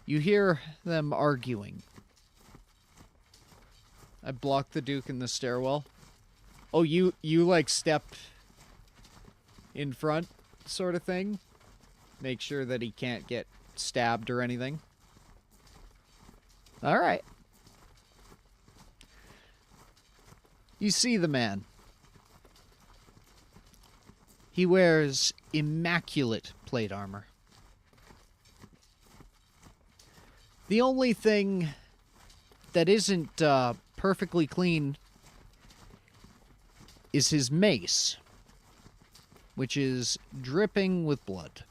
You hear them arguing. I blocked the Duke in the stairwell. Oh, you like step in front sort of thing? Make sure that he can't get stabbed or anything. All right. You see the man. He wears immaculate plate armor. The only thing that isn't perfectly clean is his mace, which is dripping with blood.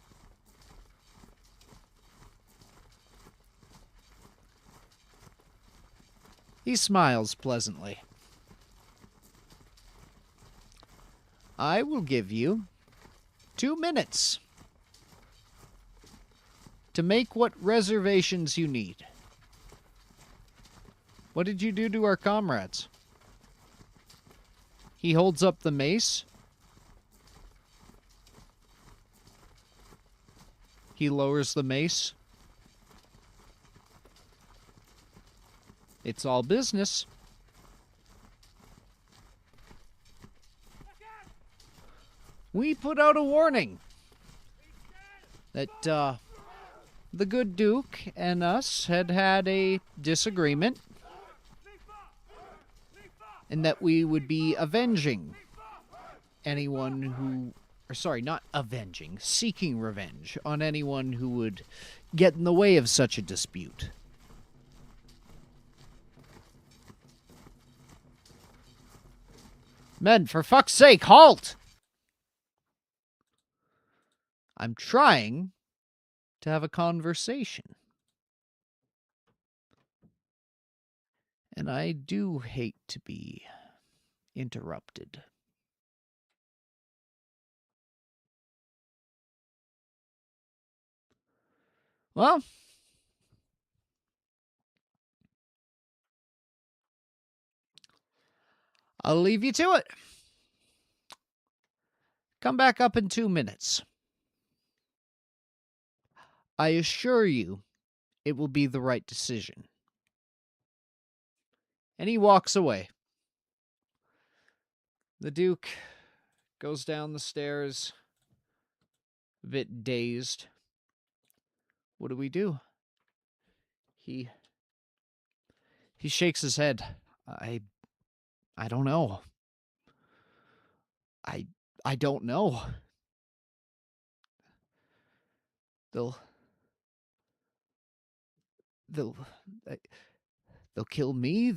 He smiles pleasantly. I will give you 2 minutes to make what reservations you need. What did you do to our comrades? He holds up the mace. He lowers the mace. It's all business. We put out a warning that, the good Duke and us had a disagreement, and that we would be avenging anyone who... Or sorry, not avenging, seeking revenge on anyone who would get in the way of such a dispute. Men, for fuck's sake, halt! I'm trying to have a conversation. And I do hate to be interrupted. Well, I'll leave you to it. Come back up in 2 minutes. I assure you, it will be the right decision. And he walks away. The Duke goes down the stairs, a bit dazed. What do we do? He shakes his head. I don't know. I don't know. They'll kill me.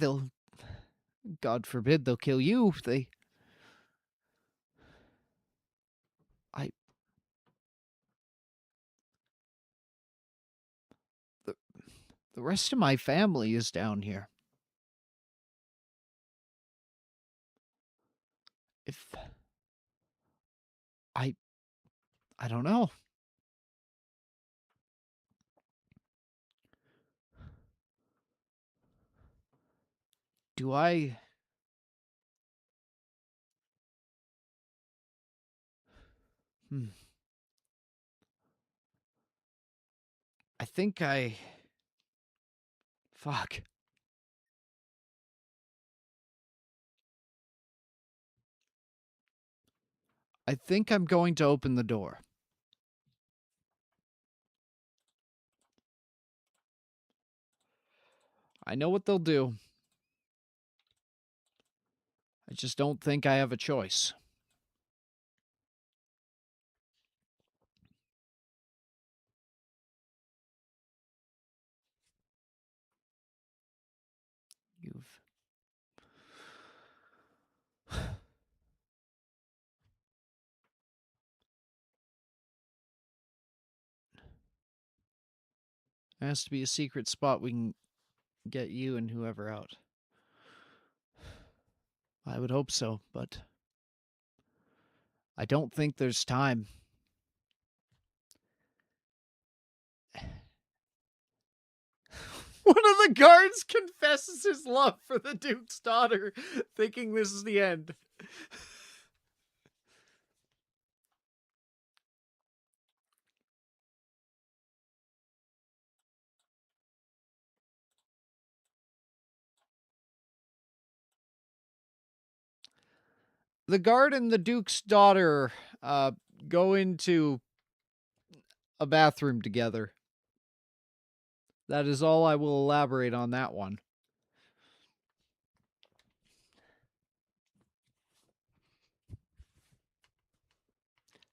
God forbid, they'll kill you. The rest of my family is down here. If I don't know. Do I? I think fuck. I think I'm going to open the door. I know what they'll do. I just don't think I have a choice. There has to be a secret spot we can get you and whoever out. I would hope so, but I don't think there's time. One of the guards confesses his love for the Duke's daughter, thinking this is the end. The guard and the Duke's daughter go into a bathroom together. That is all I will elaborate on that one.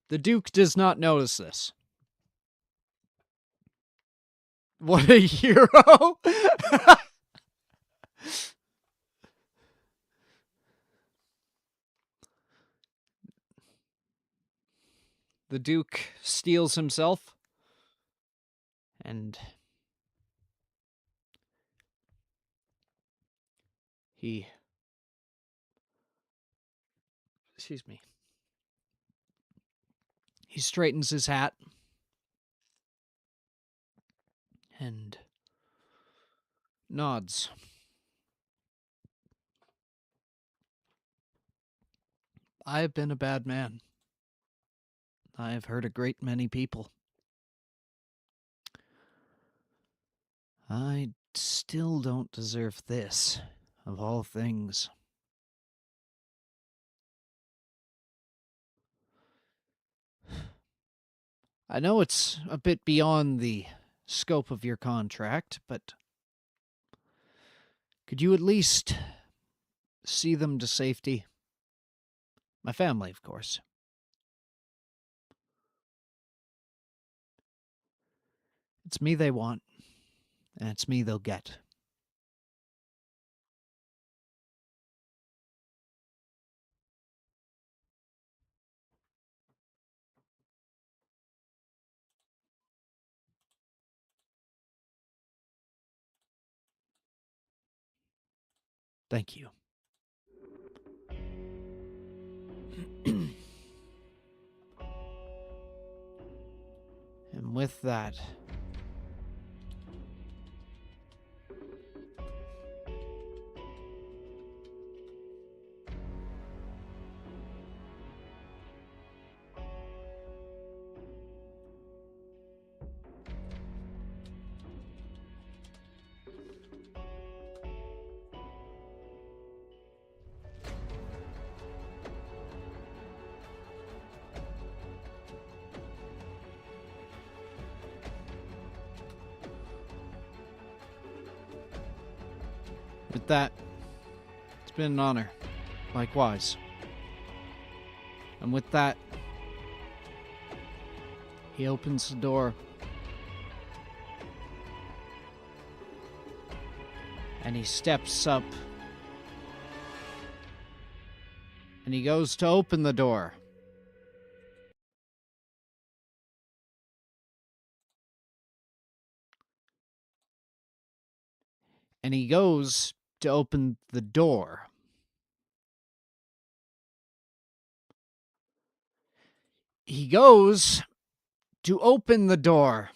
The Duke does not notice this. What a hero! The Duke steels himself and he... Excuse me. He straightens his hat and nods. I have been a bad man. I have hurt a great many people. I still don't deserve this, of all things. I know it's a bit beyond the scope of your contract, but could you at least see them to safety? My family, of course. It's me they want, and it's me they'll get. Thank you. And with that, With that, it's been an honor. Likewise. And with that, he opens the door. And he steps up. And he goes to open the door. And he goes to open the door. He goes to open the door.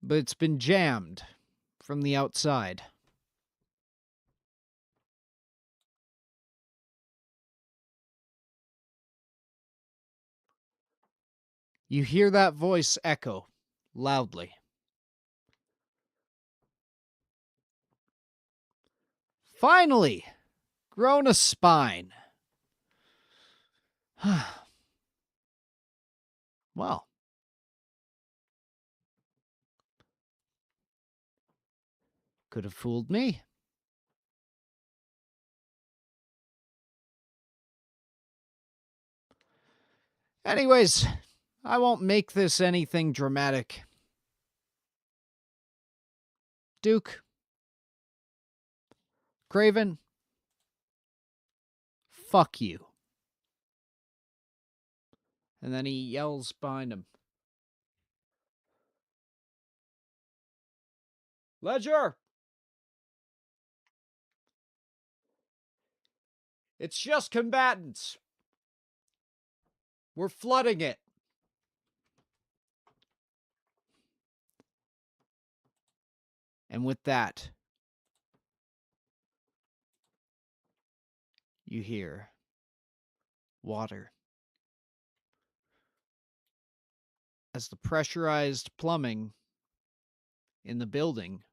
But it's been jammed from the outside. You hear that voice echo loudly. Finally, grown a spine. Well, could have fooled me. Anyways, I won't make this anything dramatic. Duke, Craven, fuck you. And then he yells behind him. Ledger! It's just combatants. We're flooding it. And with that, you hear water. As the pressurized plumbing in the building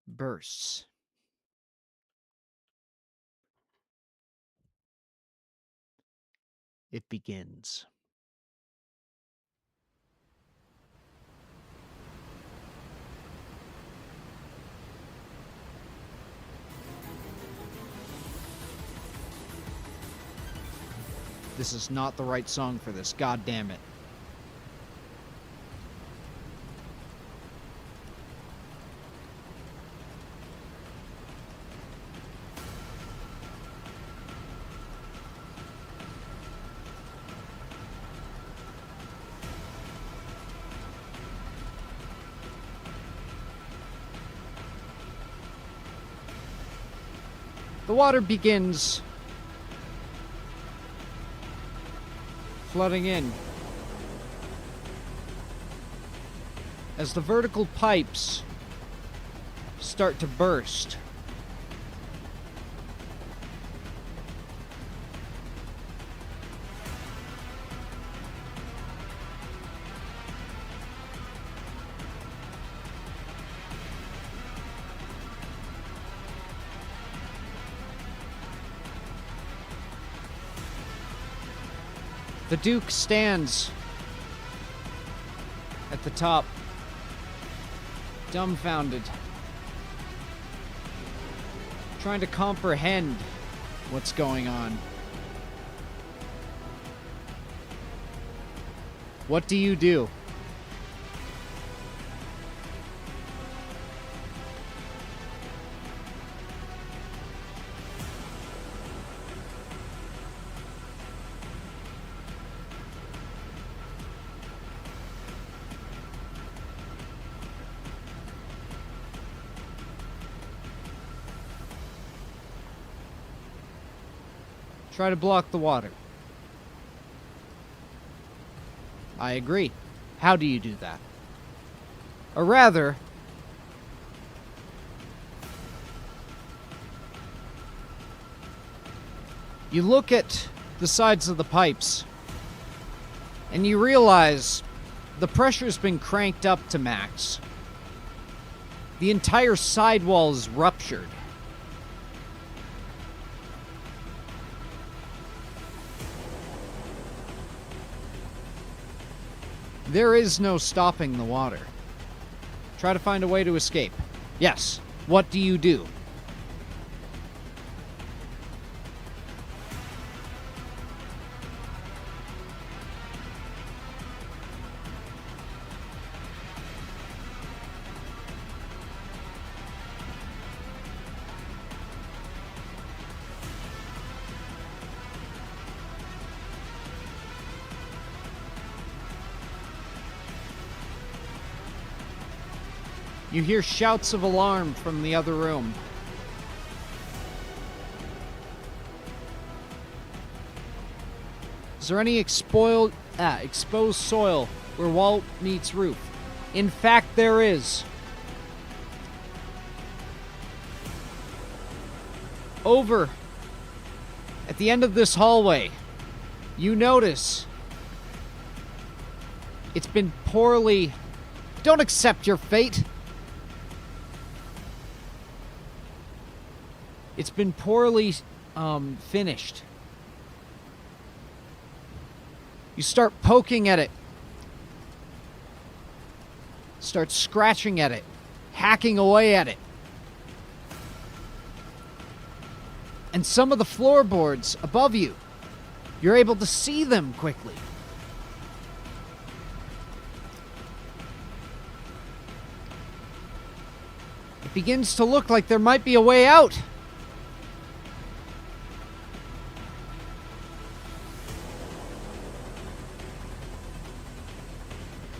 bursts. It begins. This is not the right song for this, god damn it. The water begins flooding in as the vertical pipes start to burst. The Duke stands at the top, dumbfounded, trying to comprehend what's going on. What do you do? Try to block the water. I agree. How do you do that? Or rather, you look at the sides of the pipes and you realize the pressure's been cranked up to max. The entire sidewall is ruptured. There is no stopping the water. Try to find a way to escape. Yes. What do you do? You hear shouts of alarm from the other room. Is there any exposed soil where wall meets roof? In fact, there is. Over at the end of this hallway, you notice it's been poorly... Don't accept your fate! It's been poorly finished. You start poking at it. Start scratching at it. Hacking away at it. And some of the floorboards above you, you're able to see them quickly. It begins to look like there might be a way out.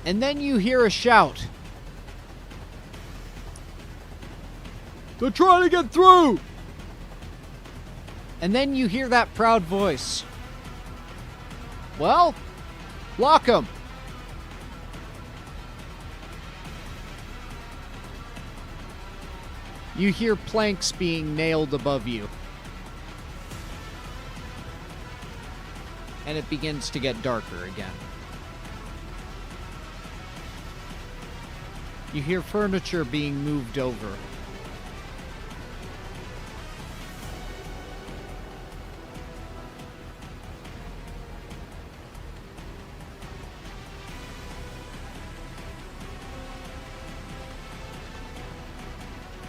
And then you hear a shout. They're trying to get through! And then you hear that proud voice. Well, lock 'em. You hear planks being nailed above you. And it begins to get darker again. You hear furniture being moved over.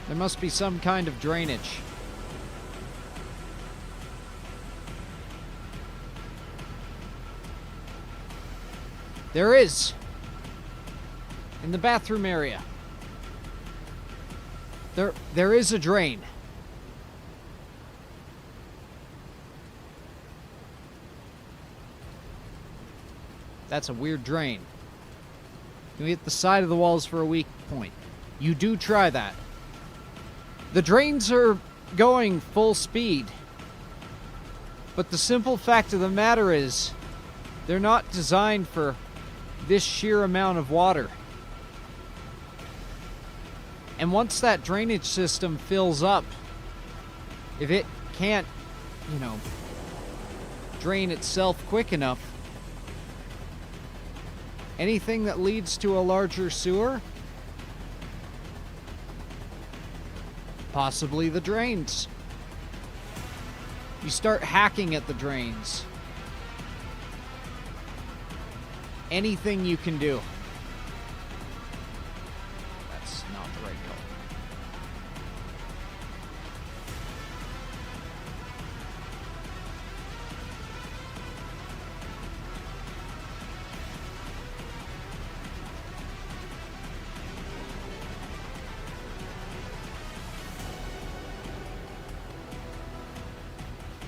There must be some kind of drainage. There is. In the bathroom area. There is a drain. That's a weird drain. You hit the side of the walls for a weak point. You do try that. The drains are going full speed. But the simple fact of the matter is, they're not designed for this sheer amount of water. And once that drainage system fills up, if it can't, drain itself quick enough, anything that leads to a larger sewer, possibly the drains. You start hacking at the drains. Anything you can do. That's not the right color.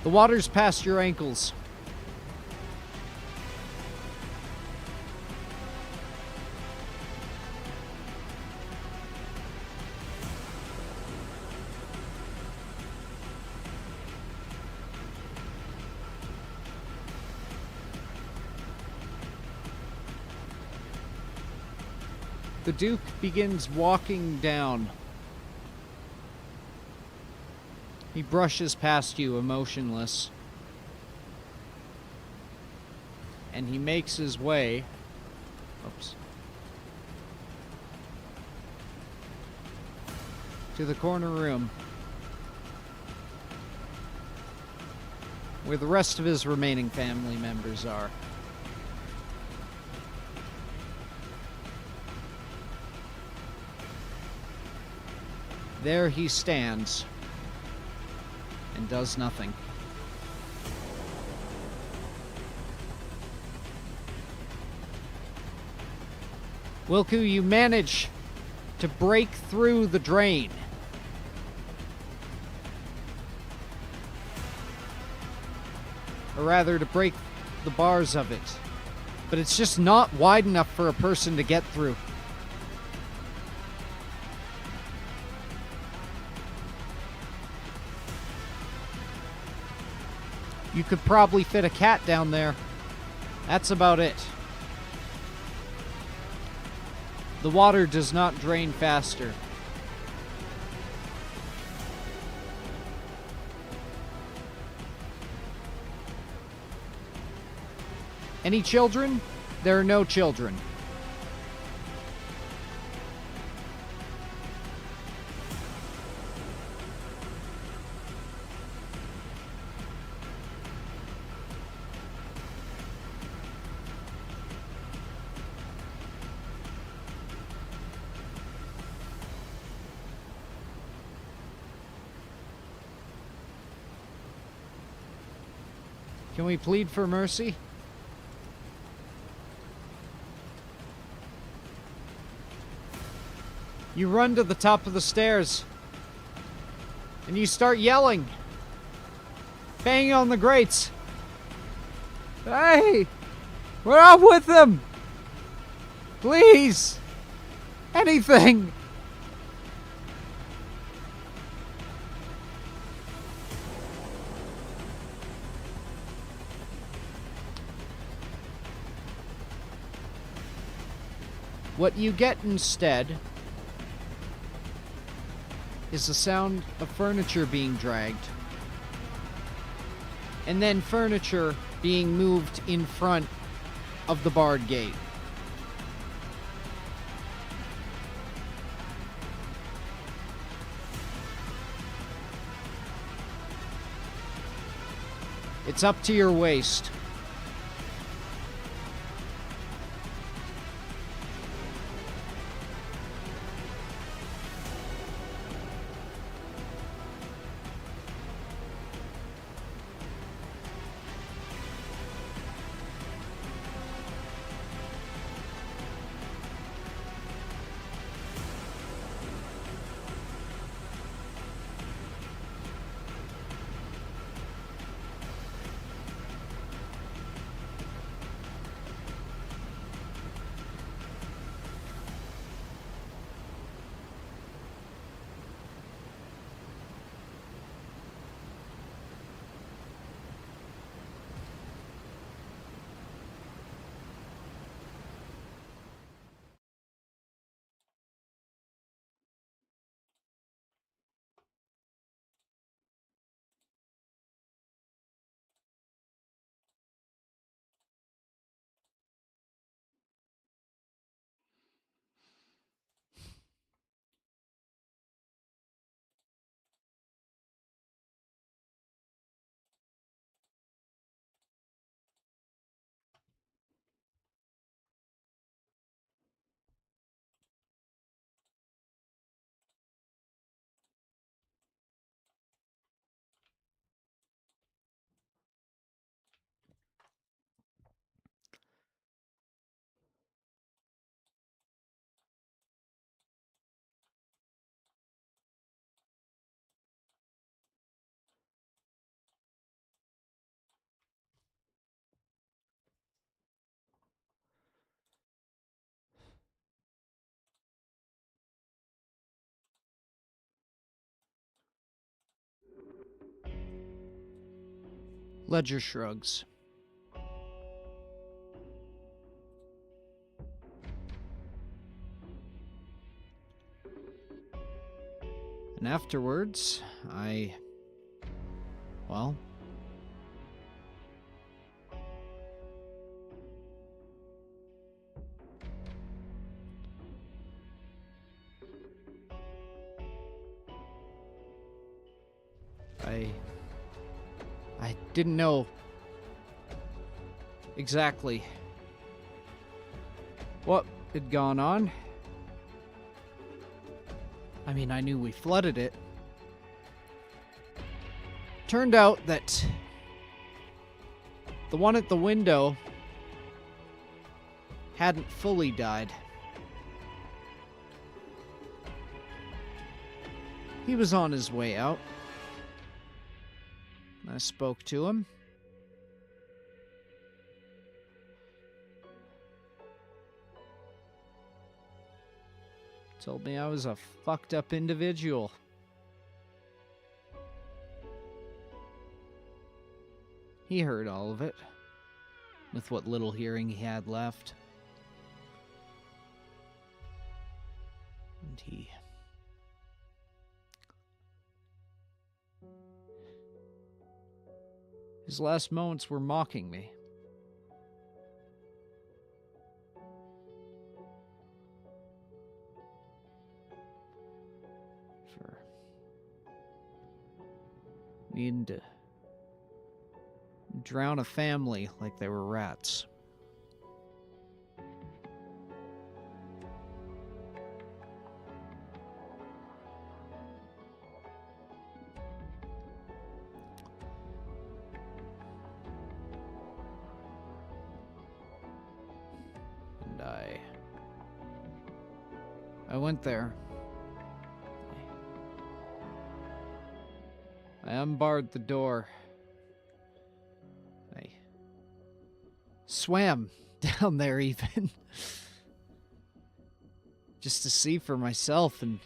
The water's past your ankles. The Duke begins walking down. He brushes past you, emotionless. And he makes his way... Oops. To the corner room, where the rest of his remaining family members are. There he stands and does nothing. Wilku, you manage to break through the drain. Or rather, to break the bars of it. But it's just not wide enough for a person to get through. You could probably fit a cat down there. That's about it. The water does not drain faster. Any children? There are no children. Can we plead for mercy? You run to the top of the stairs and you start yelling, banging on the grates. Hey, we're up with them. Please, anything. What you get instead is the sound of furniture being dragged, and then furniture being moved in front of the barred gate. It's up to your waist. Ledger shrugs. And afterwards, well, I didn't know exactly what had gone on. I mean, I knew we flooded it. Turned out that the one at the window hadn't fully died. He was on his way out. I spoke to him. Told me I was a fucked up individual. He heard all of it, with what little hearing he had left. And his last moments were mocking me. For needing to drown a family like they were rats. And I went there. I unbarred the door. I swam down there even. Just to see for myself, and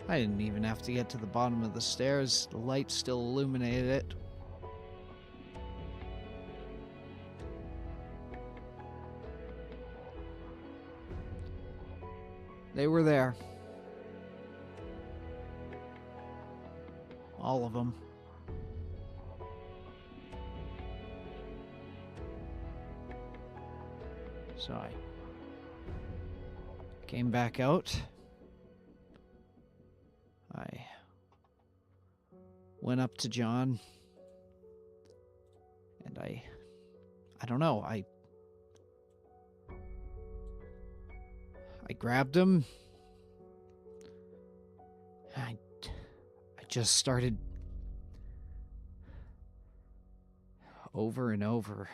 I didn't even have to get to the bottom of the stairs. The light still illuminated it. They were there. All of them. So I came back out. I went up to John. And I don't know, I grabbed him. I just started over and over.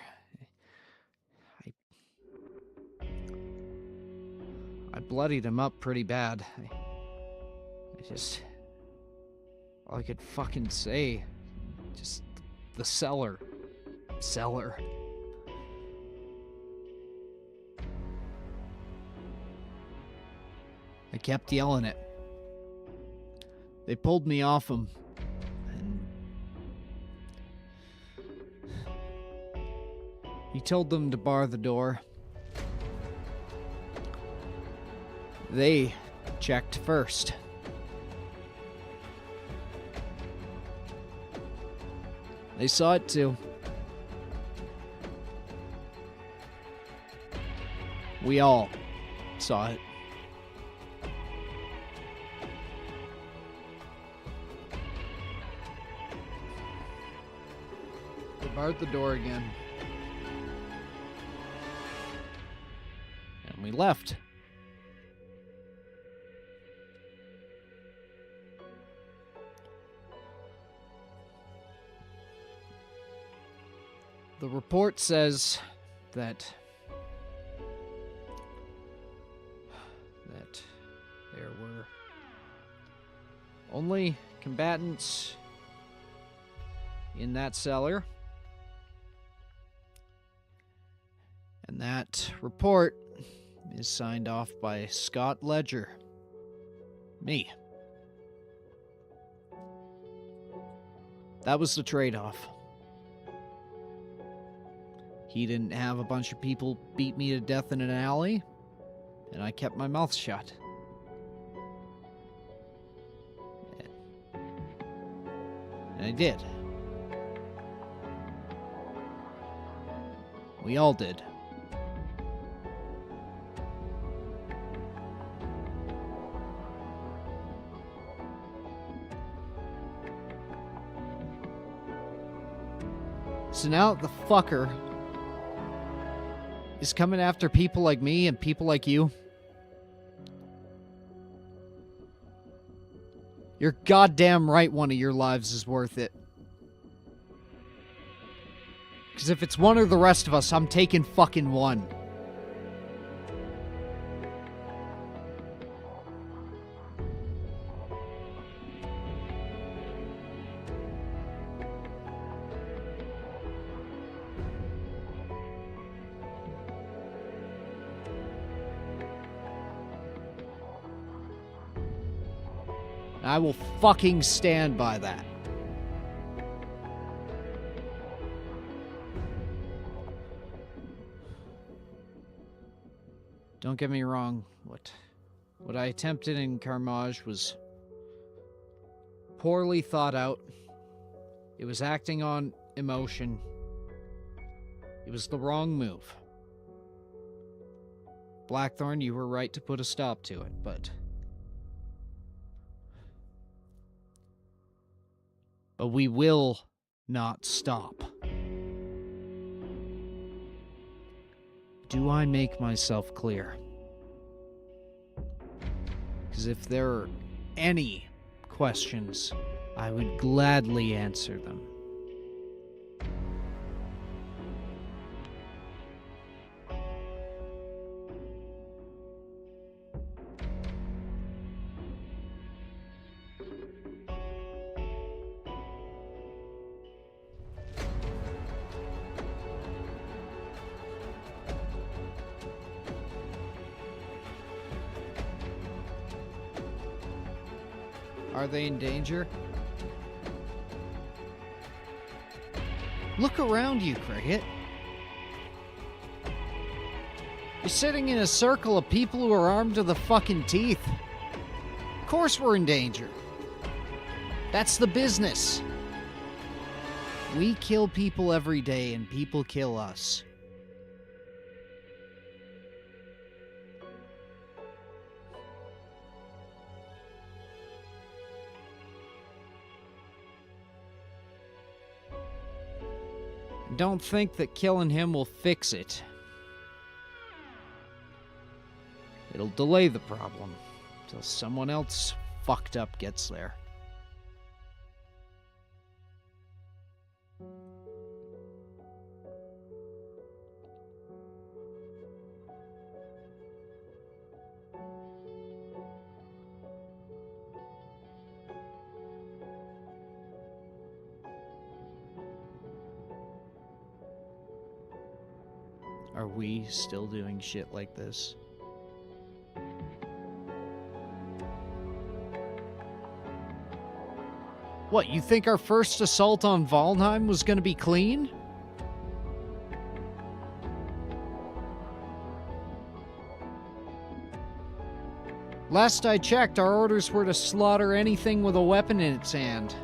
I bloodied him up pretty bad. I just... all I could fucking say, just the cellar. Cellar. I kept yelling it. They pulled me off him, and he told them to bar the door. They checked first. They saw it too. We all saw it. They barred the door again. And we left. The report says that there were only combatants in that cellar, and that report is signed off by Scott Ledger, me. That was the trade-off. He didn't have a bunch of people beat me to death in an alley, and I kept my mouth shut. And I did. We all did. So now the fucker is coming after people like me and people like you, you're goddamn right one of your lives is worth it. Because if it's one or the rest of us, I'm taking fucking one. I will fucking stand by that. Don't get me wrong, what I attempted in Carmage was poorly thought out. It was acting on emotion. It was the wrong move. Blackthorn, you were right to put a stop to it, but we will not stop. Do I make myself clear? Because if there are any questions, I would gladly answer them. Are they in danger? Look around you, Cricket. You're sitting in a circle of people who are armed to the fucking teeth. Of course we're in danger. That's the business. We kill people every day and people kill us. Don't think that killing him will fix it. It'll delay the problem till someone else fucked up gets there. Are we still doing shit like this? What, you think our first assault on Valheim was gonna be clean? Last I checked, our orders were to slaughter anything with a weapon in its hand.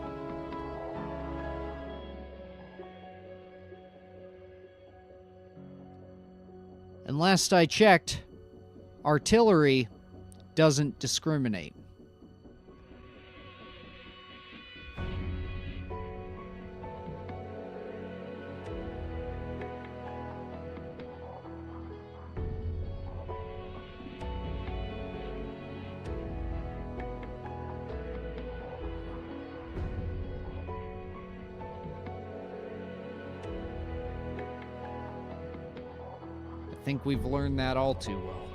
And last I checked, artillery doesn't discriminate. I think we've learned that all too well.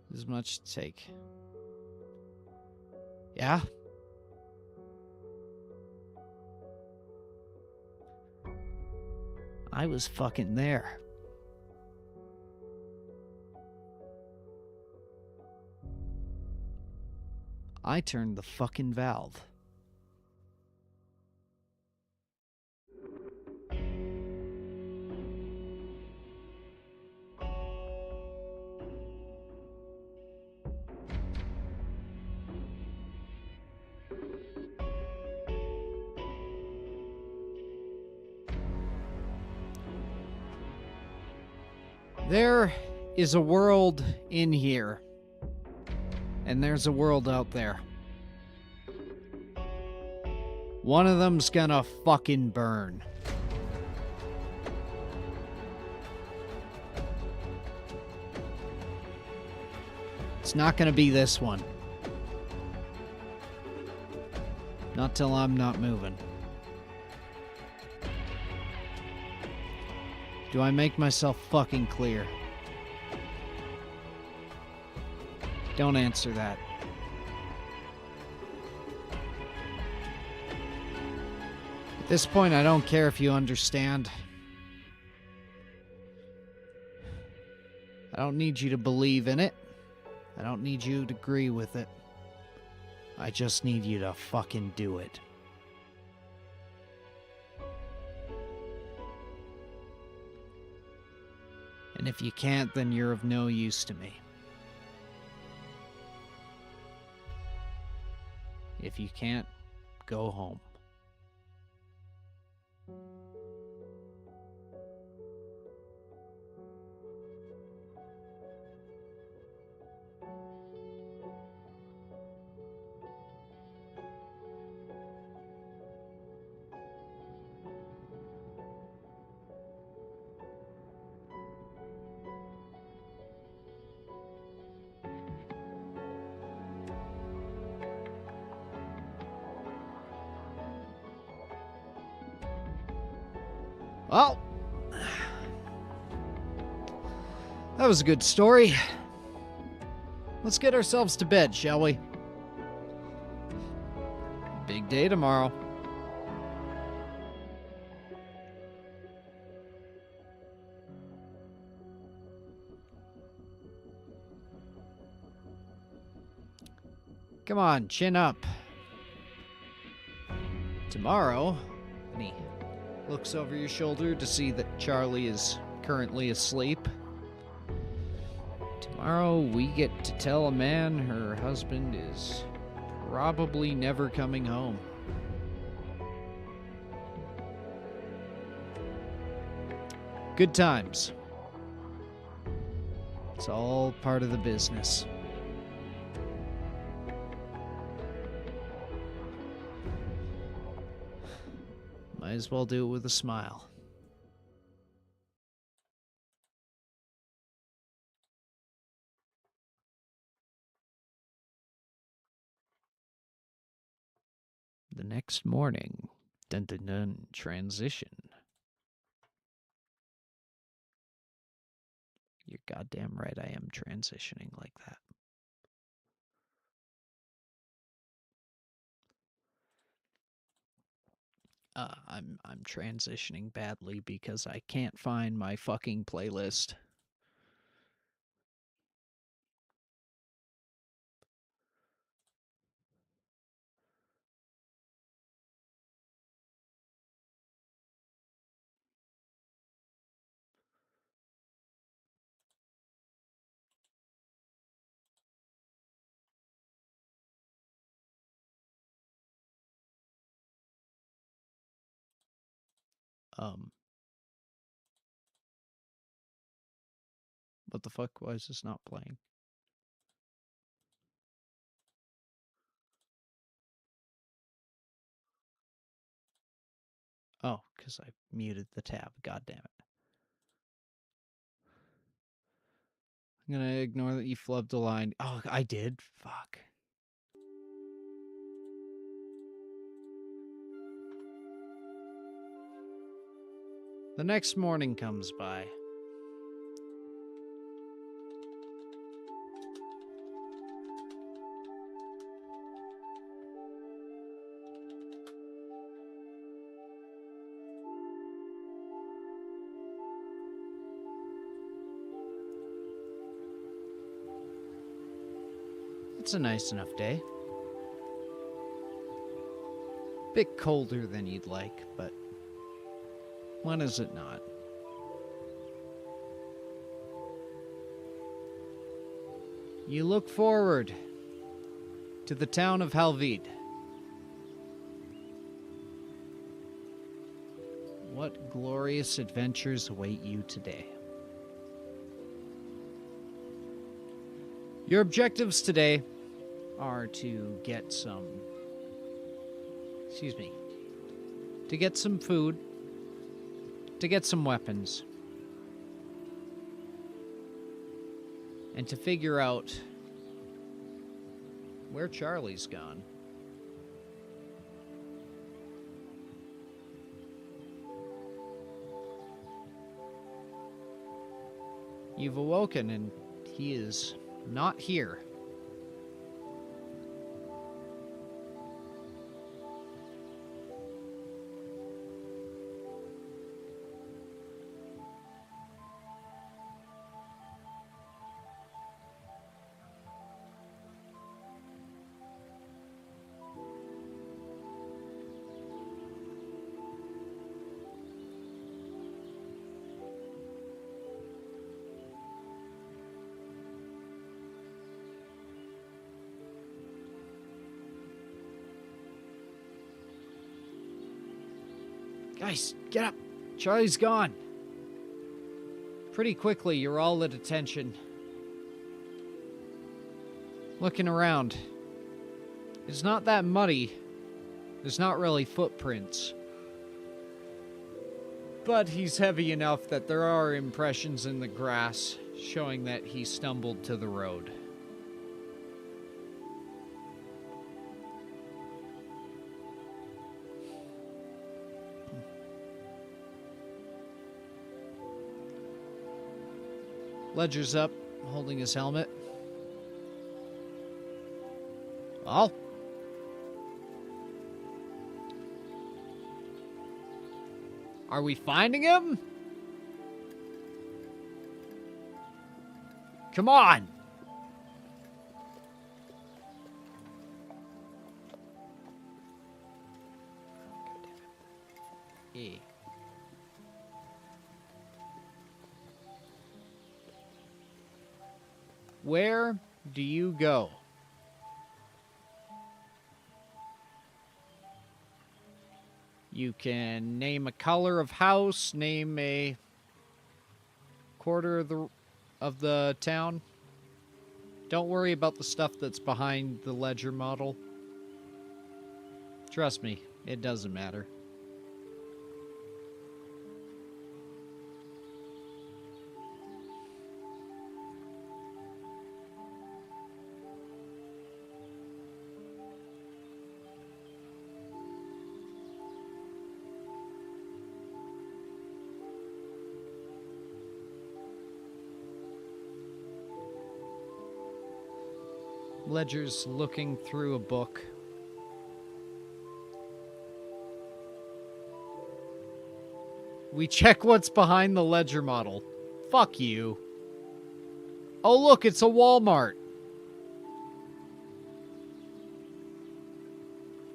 There's much to take. Yeah? I was fucking there. I turned the fucking valve. There is a world in here. And there's a world out there. One of them's gonna fucking burn. It's not gonna be this one. Not till I'm not moving. Do I make myself fucking clear? Don't answer that. At this point, I don't care if you understand. I don't need you to believe in it. I don't need you to agree with it. I just need you to fucking do it. And if you can't, then you're of no use to me. If you can't, go home. Well, that was a good story. Let's get ourselves to bed, shall we? Big day tomorrow. Come on, chin up. Tomorrow, and he looks over your shoulder to see that Charlie is currently asleep. Tomorrow we get to tell a man her husband is probably never coming home. Good times. It's all part of the business. Might as well do it with a smile. The next morning, dun dun dun, transition. You're goddamn right, I am transitioning like that. I'm transitioning badly because I can't find my fucking playlist. What the fuck? Why is this not playing? Oh, because I muted the tab. God damn it. I'm gonna ignore that you flubbed a line. Oh, I did? Fuck. The next morning comes by. It's a nice enough day. Bit colder than you'd like, but when is it not? You look forward to the town of HALVEID. What glorious adventures await you today? Your objectives today are to get some... Excuse me. To get some food. To get some weapons. And to figure out where Charlie's gone. You've awoken and he is not here. Guys, get up! Charlie's gone! Pretty quickly, you're all at attention. Looking around. It's not that muddy. There's not really footprints. But he's heavy enough that there are impressions in the grass showing that he stumbled to the road. Ledger's up, holding his helmet. Well? Are we finding him? Come on! E. Where do you go? You can name a color of house, name a quarter of the town. Don't worry about the stuff that's behind the ledger model. Trust me, it doesn't matter. Ledger's looking through a book. We check what's behind the ledger model. Fuck you. Oh look, it's a Walmart.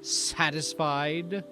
Satisfied?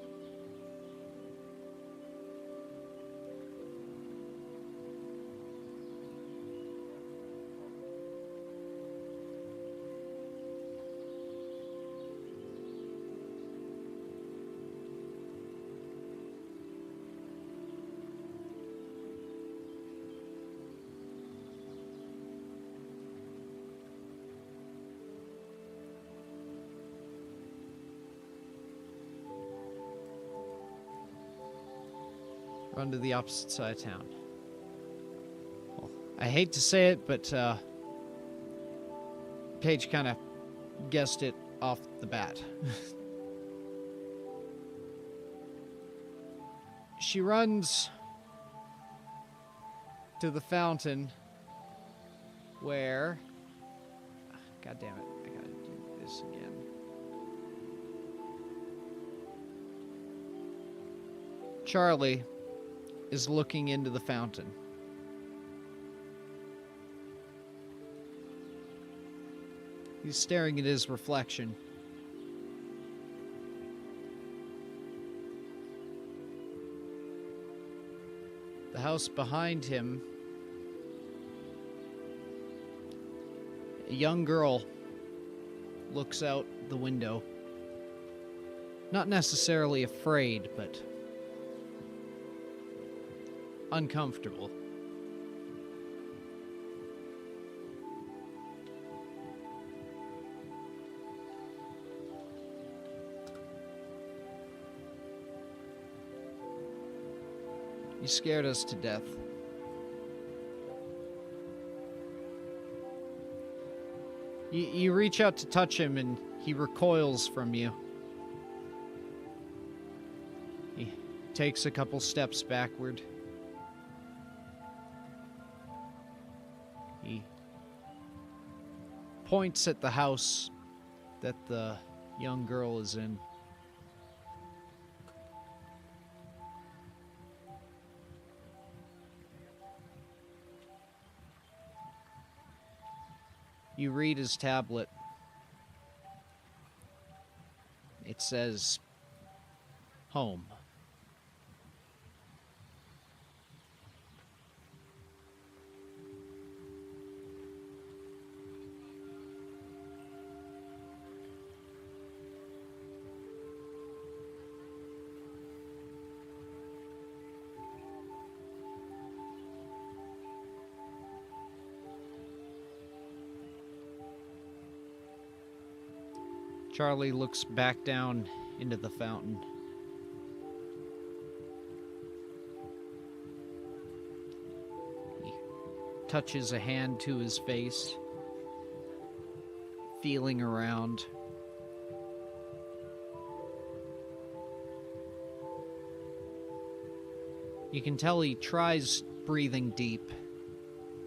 Run to the opposite side of town. Well, I hate to say it, but Paige kind of guessed it off the bat. She runs to the fountain where... God damn it, I gotta do this again. Charlie is looking into the fountain. He's staring at his reflection. The house behind him, a young girl looks out the window. Not necessarily afraid, but uncomfortable. You scared us to death. You reach out to touch him and he recoils from you. He takes a couple steps backward. He points at the house that the young girl is in. You read his tablet. It says, home. Charlie looks back down into the fountain. He touches a hand to his face, feeling around. You can tell he tries breathing deep,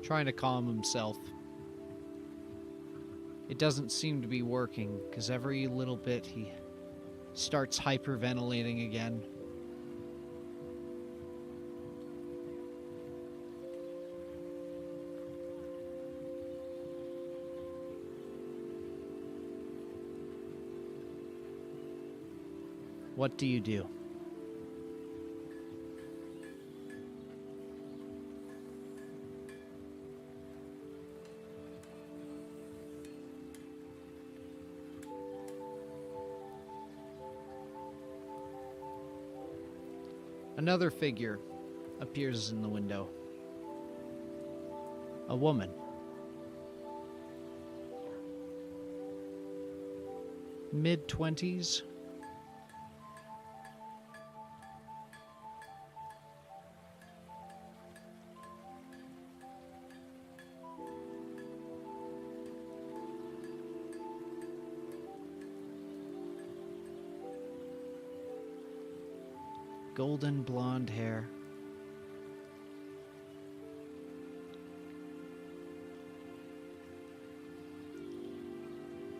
trying to calm himself. It doesn't seem to be working, because every little bit he starts hyperventilating again. What do you do? Another figure appears in the window. A woman. Mid-20s. Golden blonde hair.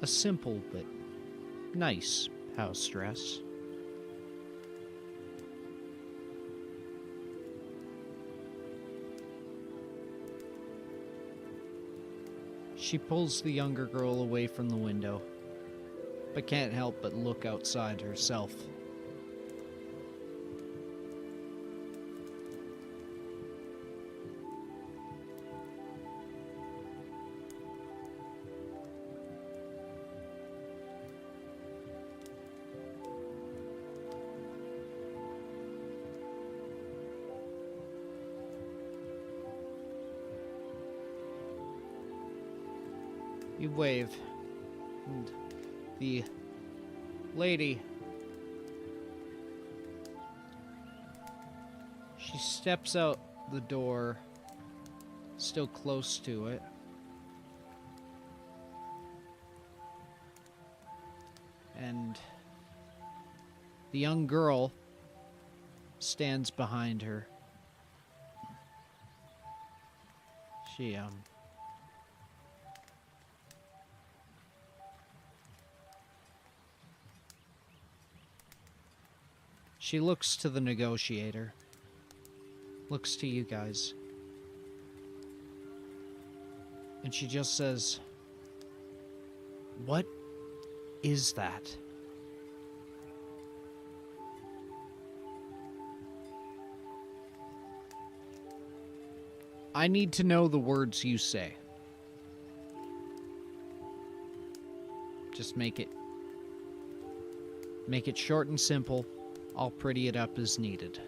A simple but nice house dress. She pulls the younger girl away from the window, but can't help but look outside herself. You wave, and the lady, she steps out the door, still close to it. And the young girl stands behind her. She looks to the negotiator. Looks to you guys. And she just says, "What is that?" I need to know the words you say. Just make it short and simple. I'll pretty it up as needed.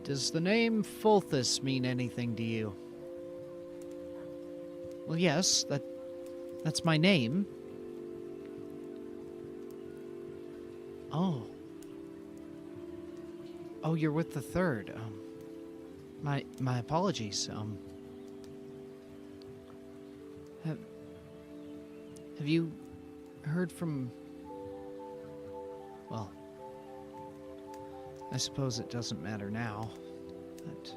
Does the name Fulthus mean anything to you? Well, yes, that's my name. Oh. Oh, you're with the third. My apologies. Have you heard from... Well, I suppose it doesn't matter now, but...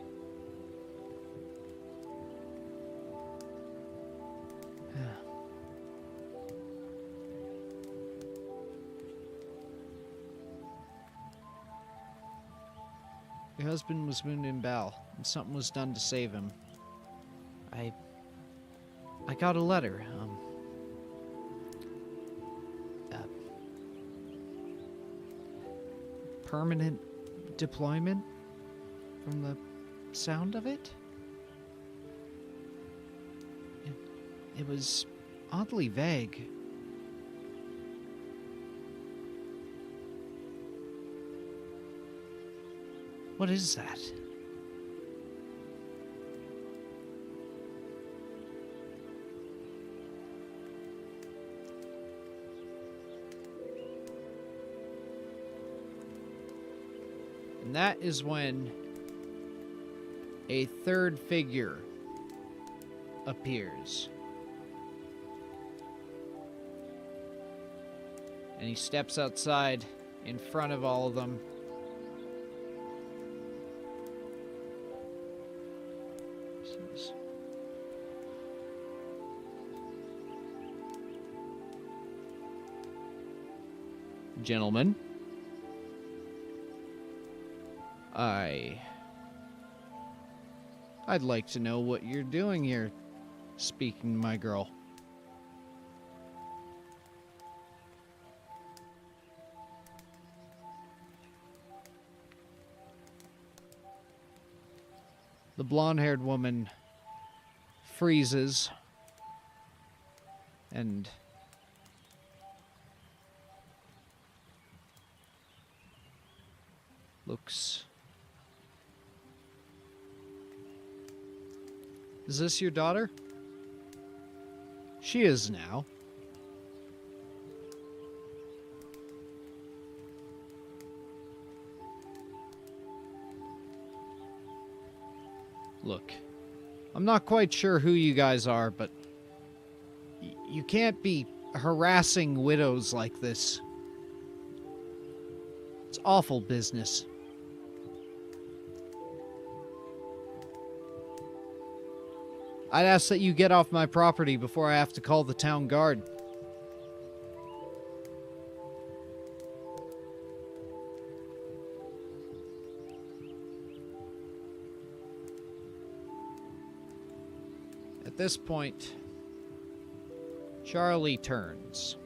Your husband was wounded in battle, and something was done to save him. I got a letter, permanent deployment from the sound of it? It was oddly vague. What is that? And that is when a third figure appears. And he steps outside in front of all of them. Gentlemen, I'd like to know what you're doing here, speaking to my girl. The blonde-haired woman freezes and looks. Is this your daughter? She is now. Look, I'm not quite sure who you guys are, but you can't be harassing widows like this. It's awful business. I'd ask that you get off my property before I have to call the town guard. At this point, Charlie turns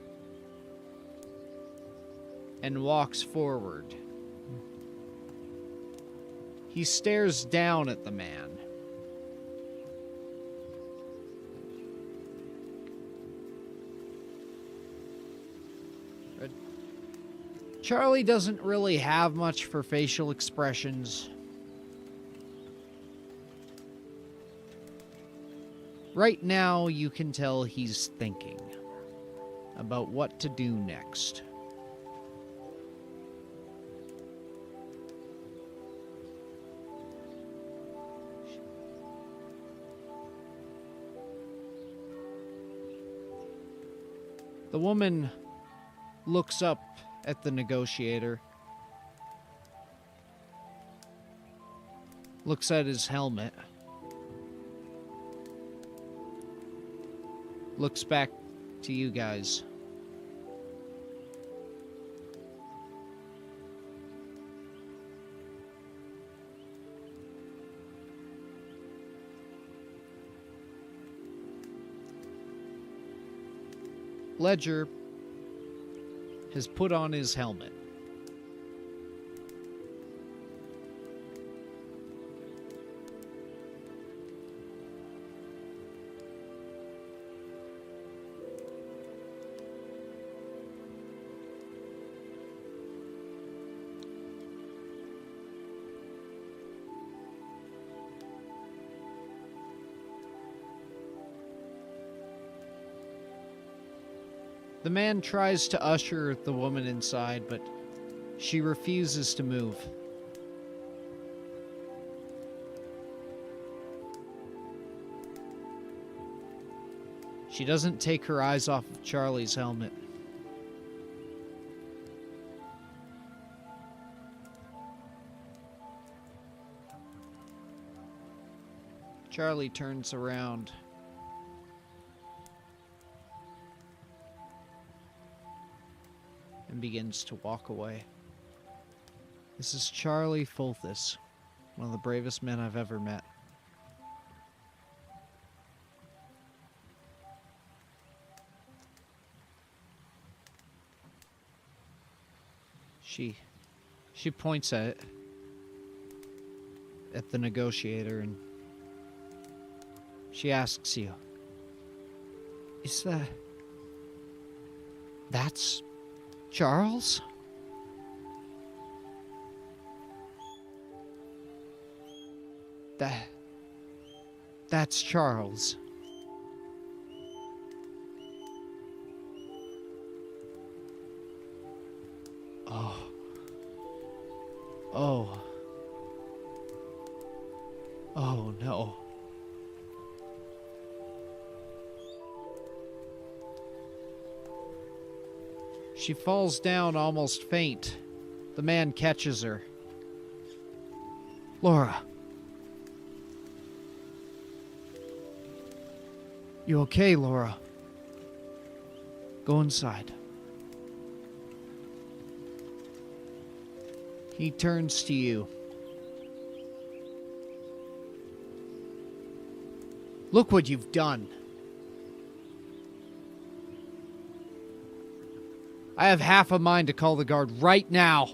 and walks forward. He stares down at the man. Charlie doesn't really have much for facial expressions. Right now, you can tell he's thinking about what to do next. The woman looks up at the negotiator, looks at his helmet, looks back to you guys. Ledger has put on his helmet. The man tries to usher the woman inside, but she refuses to move. She doesn't take her eyes off of Charlie's helmet. Charlie turns around. And begins to walk away. This is Charlie Fulthus, one of the bravest men I've ever met. She points at the negotiator and she asks you, "Is that's Charles?" That's Charles. Oh no. She falls down almost faint. The man catches her. "Laura. You okay, Laura? Go inside." He turns to you. "Look what you've done. I have half a mind to call the guard right now."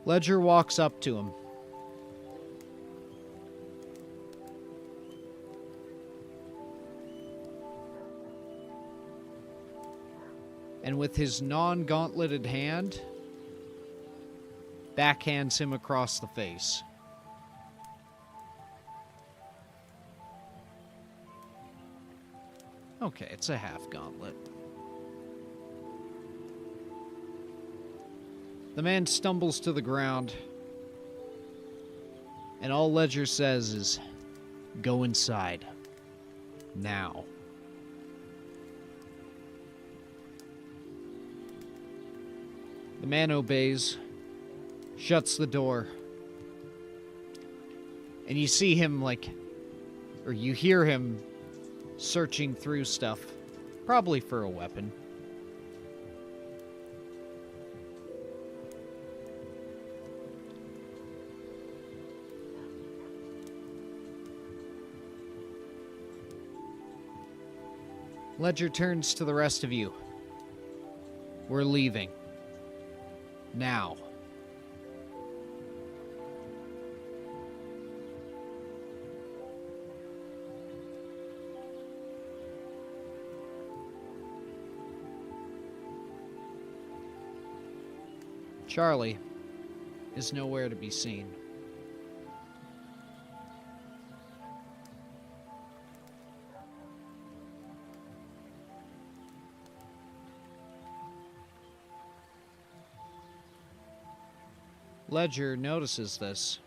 Ledger walks up to him. And with his non-gauntleted hand, backhands him across the face. Okay, it's a half gauntlet. The man stumbles to the ground, and all Ledger says is, "Go inside. Now." The man obeys, shuts the door, and you see him or you hear him searching through stuff, probably for a weapon. Ledger turns to the rest of you. "We're leaving. Now." Charlie is nowhere to be seen. Ledger notices this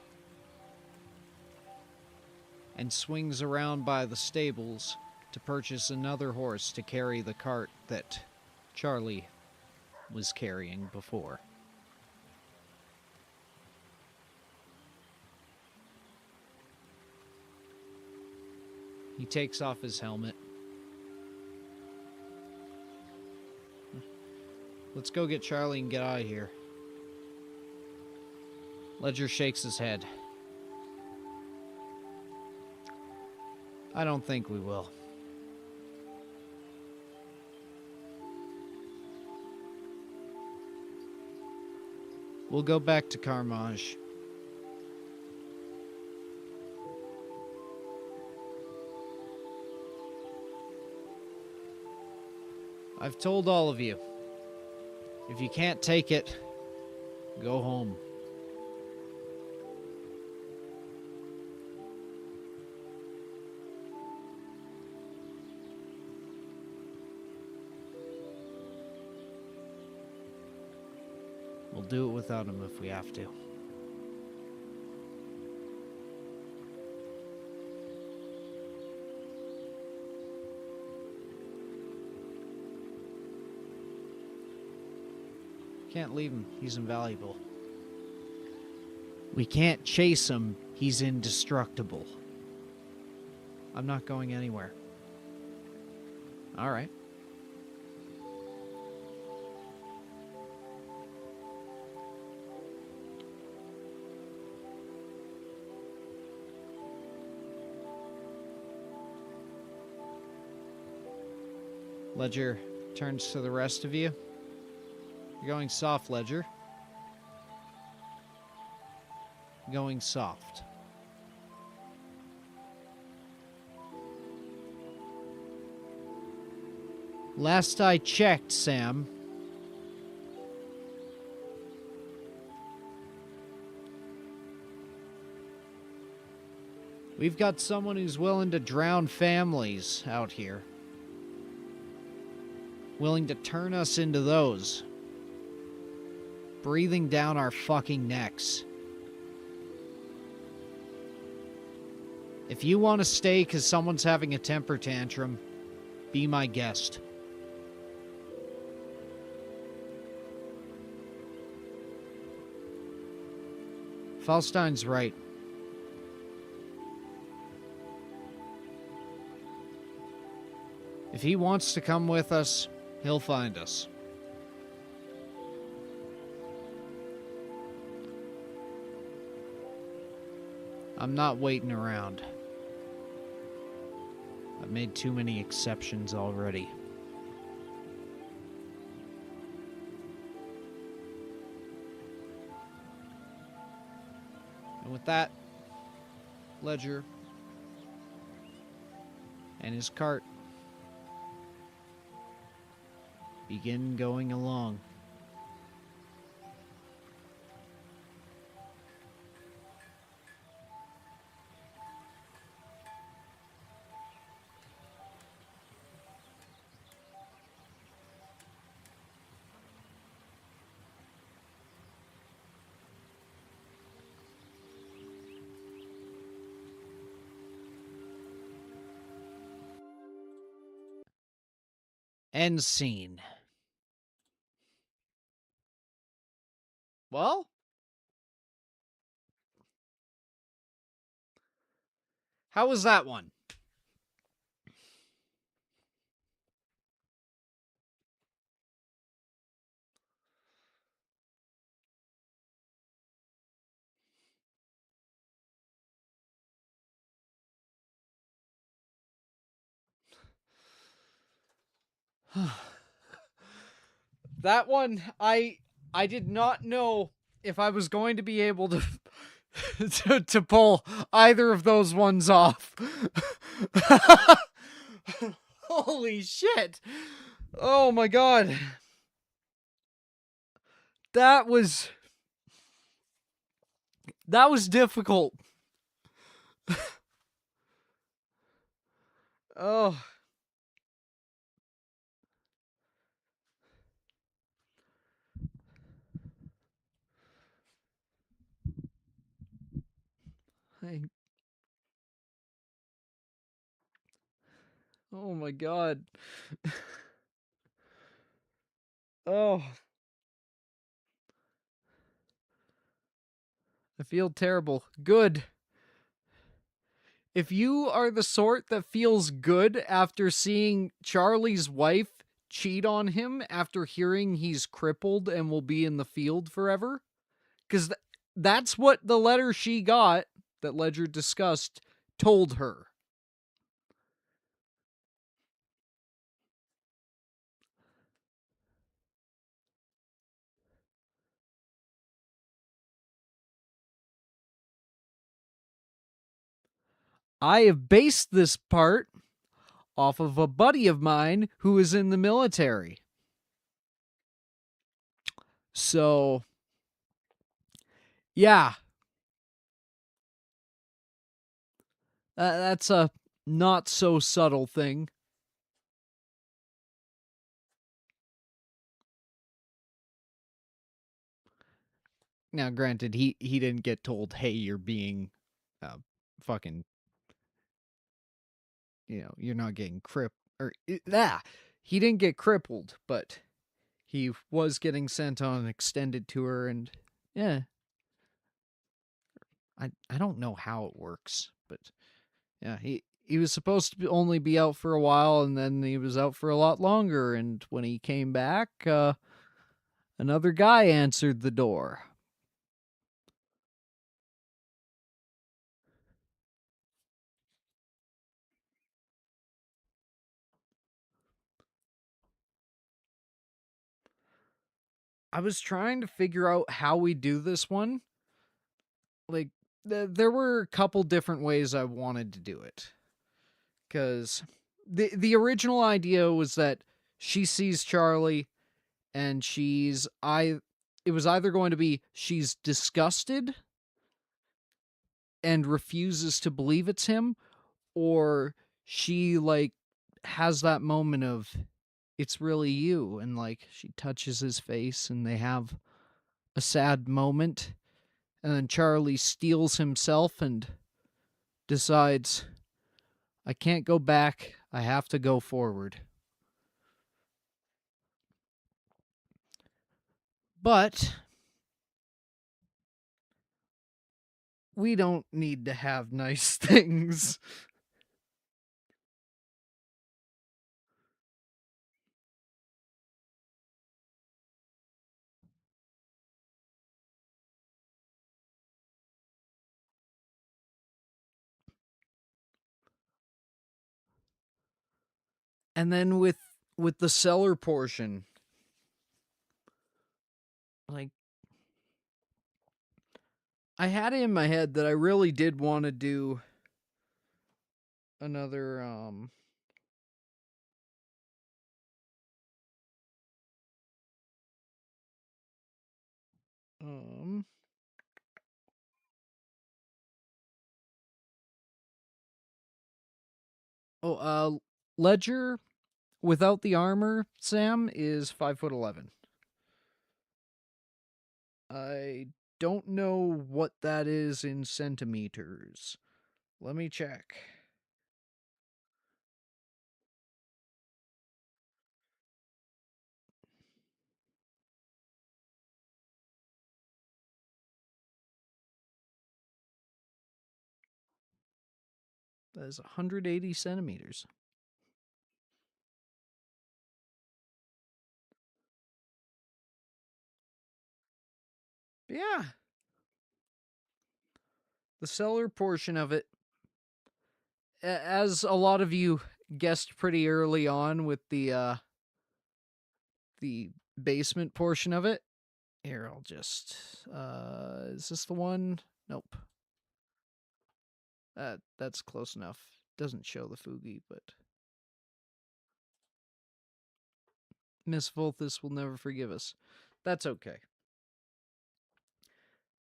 and swings around by the stables to purchase another horse to carry the cart that Charlie was carrying before. He takes off his helmet. "Let's go get Charlie and get out of here." Ledger shakes his head. "I don't think we will." "We'll go back to Carmage." "I've told all of you, if you can't take it, go home." We'll do it without him if we have to. Can't leave him. He's invaluable. We can't chase him. He's indestructible. I'm not going anywhere. All right. Ledger turns to the rest of you. You're going soft, Ledger. Going soft. Last I checked, Sam, we've got someone who's willing to drown families out here. Willing to turn us into those. Breathing down our fucking necks. If you want to stay because someone's having a temper tantrum, be my guest. Falstein's right. If he wants to come with us, he'll find us. I'm not waiting around. I've made too many exceptions already. And with that, Ledger and his cart begin going along. End scene. Well, how was that one? That one, I did not know if I was going to be able to to pull either of those ones off. Holy shit. Oh my god. That was difficult. Oh. Oh my god. Oh. I feel terrible. Good. If you are the sort that feels good after seeing Charlie's wife cheat on him after hearing he's crippled and will be in the field forever, because that's what the letter she got that Ledger discussed told her. I have based this part off of a buddy of mine who is in the military. So, yeah. That's a not so subtle thing. Now, granted, he didn't get told, "Hey, you're being, fucking, you're not getting he didn't get crippled, but he was getting sent on an extended tour, and yeah, I don't know how it works, but yeah, he was supposed to only be out for a while, and then he was out for a lot longer, and when he came back, another guy answered the door. I was trying to figure out how we do this one. Like, there were a couple different ways I wanted to do it. Because the original idea was that she sees Charlie, and it was either going to be she's disgusted and refuses to believe it's him, or she, like, has that moment of, it's really you, and, like, she touches his face and they have a sad moment, and then Charlie steels himself and decides, I can't go back, I have to go forward. But we don't need to have nice things. And then with the cellar portion, like, I had it in my head that I really did want to do another um Ledger without the armor, Sam, is 5'11". I don't know what that is in centimeters. Let me check. That is 180 centimeters. Yeah. The cellar portion of it, as a lot of you guessed pretty early on with the basement portion of it. Here, I'll just is this the one? Nope. That's close enough. Doesn't show the Fugi, but Miss Volthus will never forgive us. That's okay.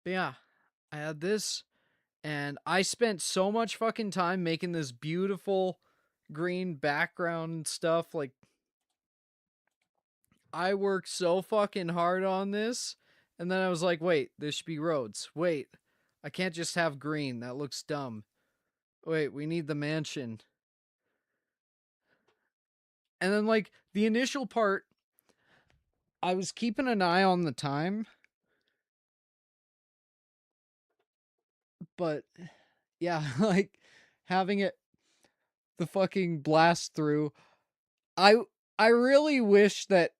But yeah, I had this, and I spent so much fucking time making this beautiful green background stuff. Like, I worked so fucking hard on this, and then I was like, wait, there should be roads. Wait, I can't just have green. That looks dumb. Wait, we need the mansion. And then, like, the initial part, I was keeping an eye on the time, but yeah, like, having it the fucking blast through. I I really wish that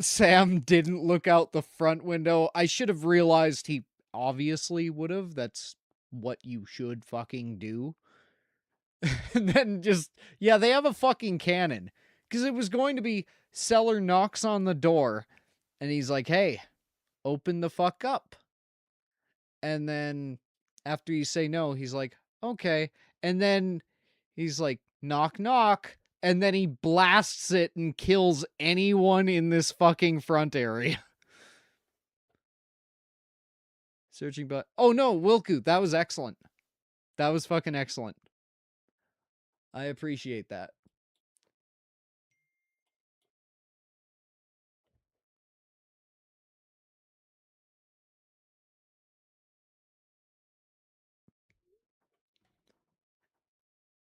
Sam didn't look out the front window. I should have realized he obviously would have. That's what you should fucking do. And then just, yeah, they have a fucking cannon. Because it was going to be Seller knocks on the door and he's like, hey, open the fuck up. And then after you say no, he's like, okay. And then he's like, knock, knock. And then he blasts it and kills anyone in this fucking front area. Searching, but oh no, Wilku, that was excellent. That was fucking excellent. I appreciate that.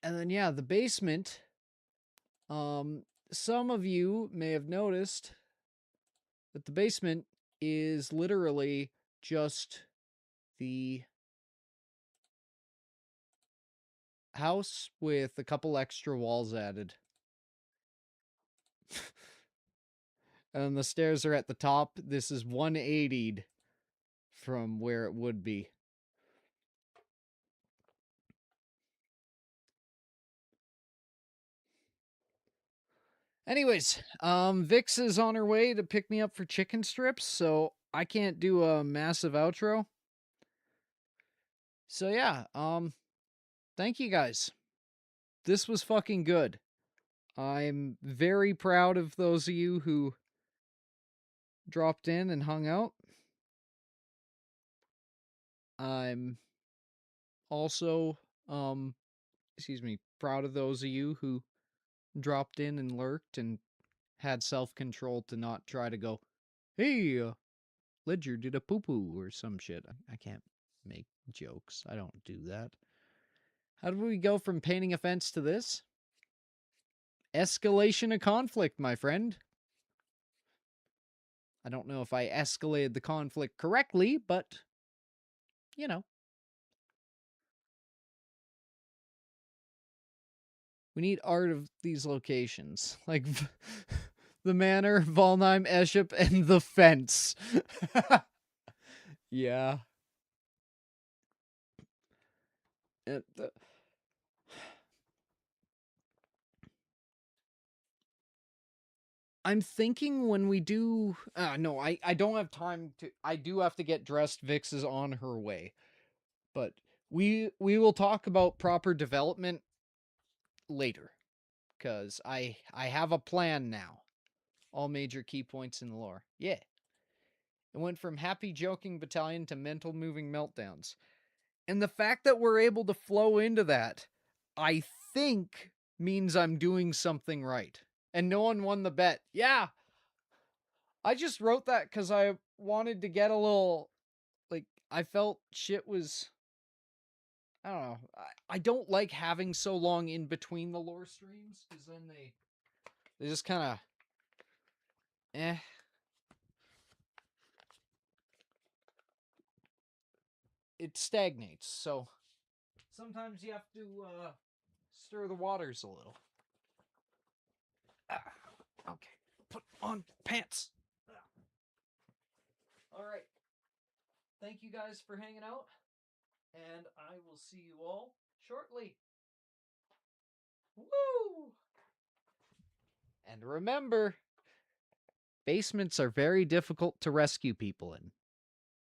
And then, yeah, the basement. Some of you may have noticed that the basement is literally just the house with a couple extra walls added. And the stairs are at the top. This is 180'd from where it would be. Anyways, Vix is on her way to pick me up for chicken strips, so I can't do a massive outro. So yeah, thank you guys. This was fucking good. I'm very proud of those of you who dropped in and hung out. I'm also, proud of those of you who dropped in and lurked and had self-control to not try to go, hey, Ledger did a poo-poo or some shit. I can't make jokes. I don't do that. How do we go from painting a fence to this? Escalation of conflict, my friend. I don't know if I escalated the conflict correctly, but, you know. We need art of these locations. Like, the manor, Valheim, Eship, and the fence. Yeah. I'm thinking when we do... no, I don't have time to... I do have to get dressed. Vix is on her way. But we will talk about proper development later. Because I have a plan now. All major key points in the lore. Yeah. It went from happy joking battalion to mental moving meltdowns. And the fact that we're able to flow into that, I think, means I'm doing something right. And no one won the bet. Yeah. I just wrote that because I wanted to get a little, like, I felt shit was, I don't know. I don't like having so long in between the lore streams, because then they just kind of, it stagnates. So sometimes you have to stir the waters a little. Okay, put on pants. All right. Thank you guys for hanging out, and I will see you all shortly. Woo! And remember, basements are very difficult to rescue people in.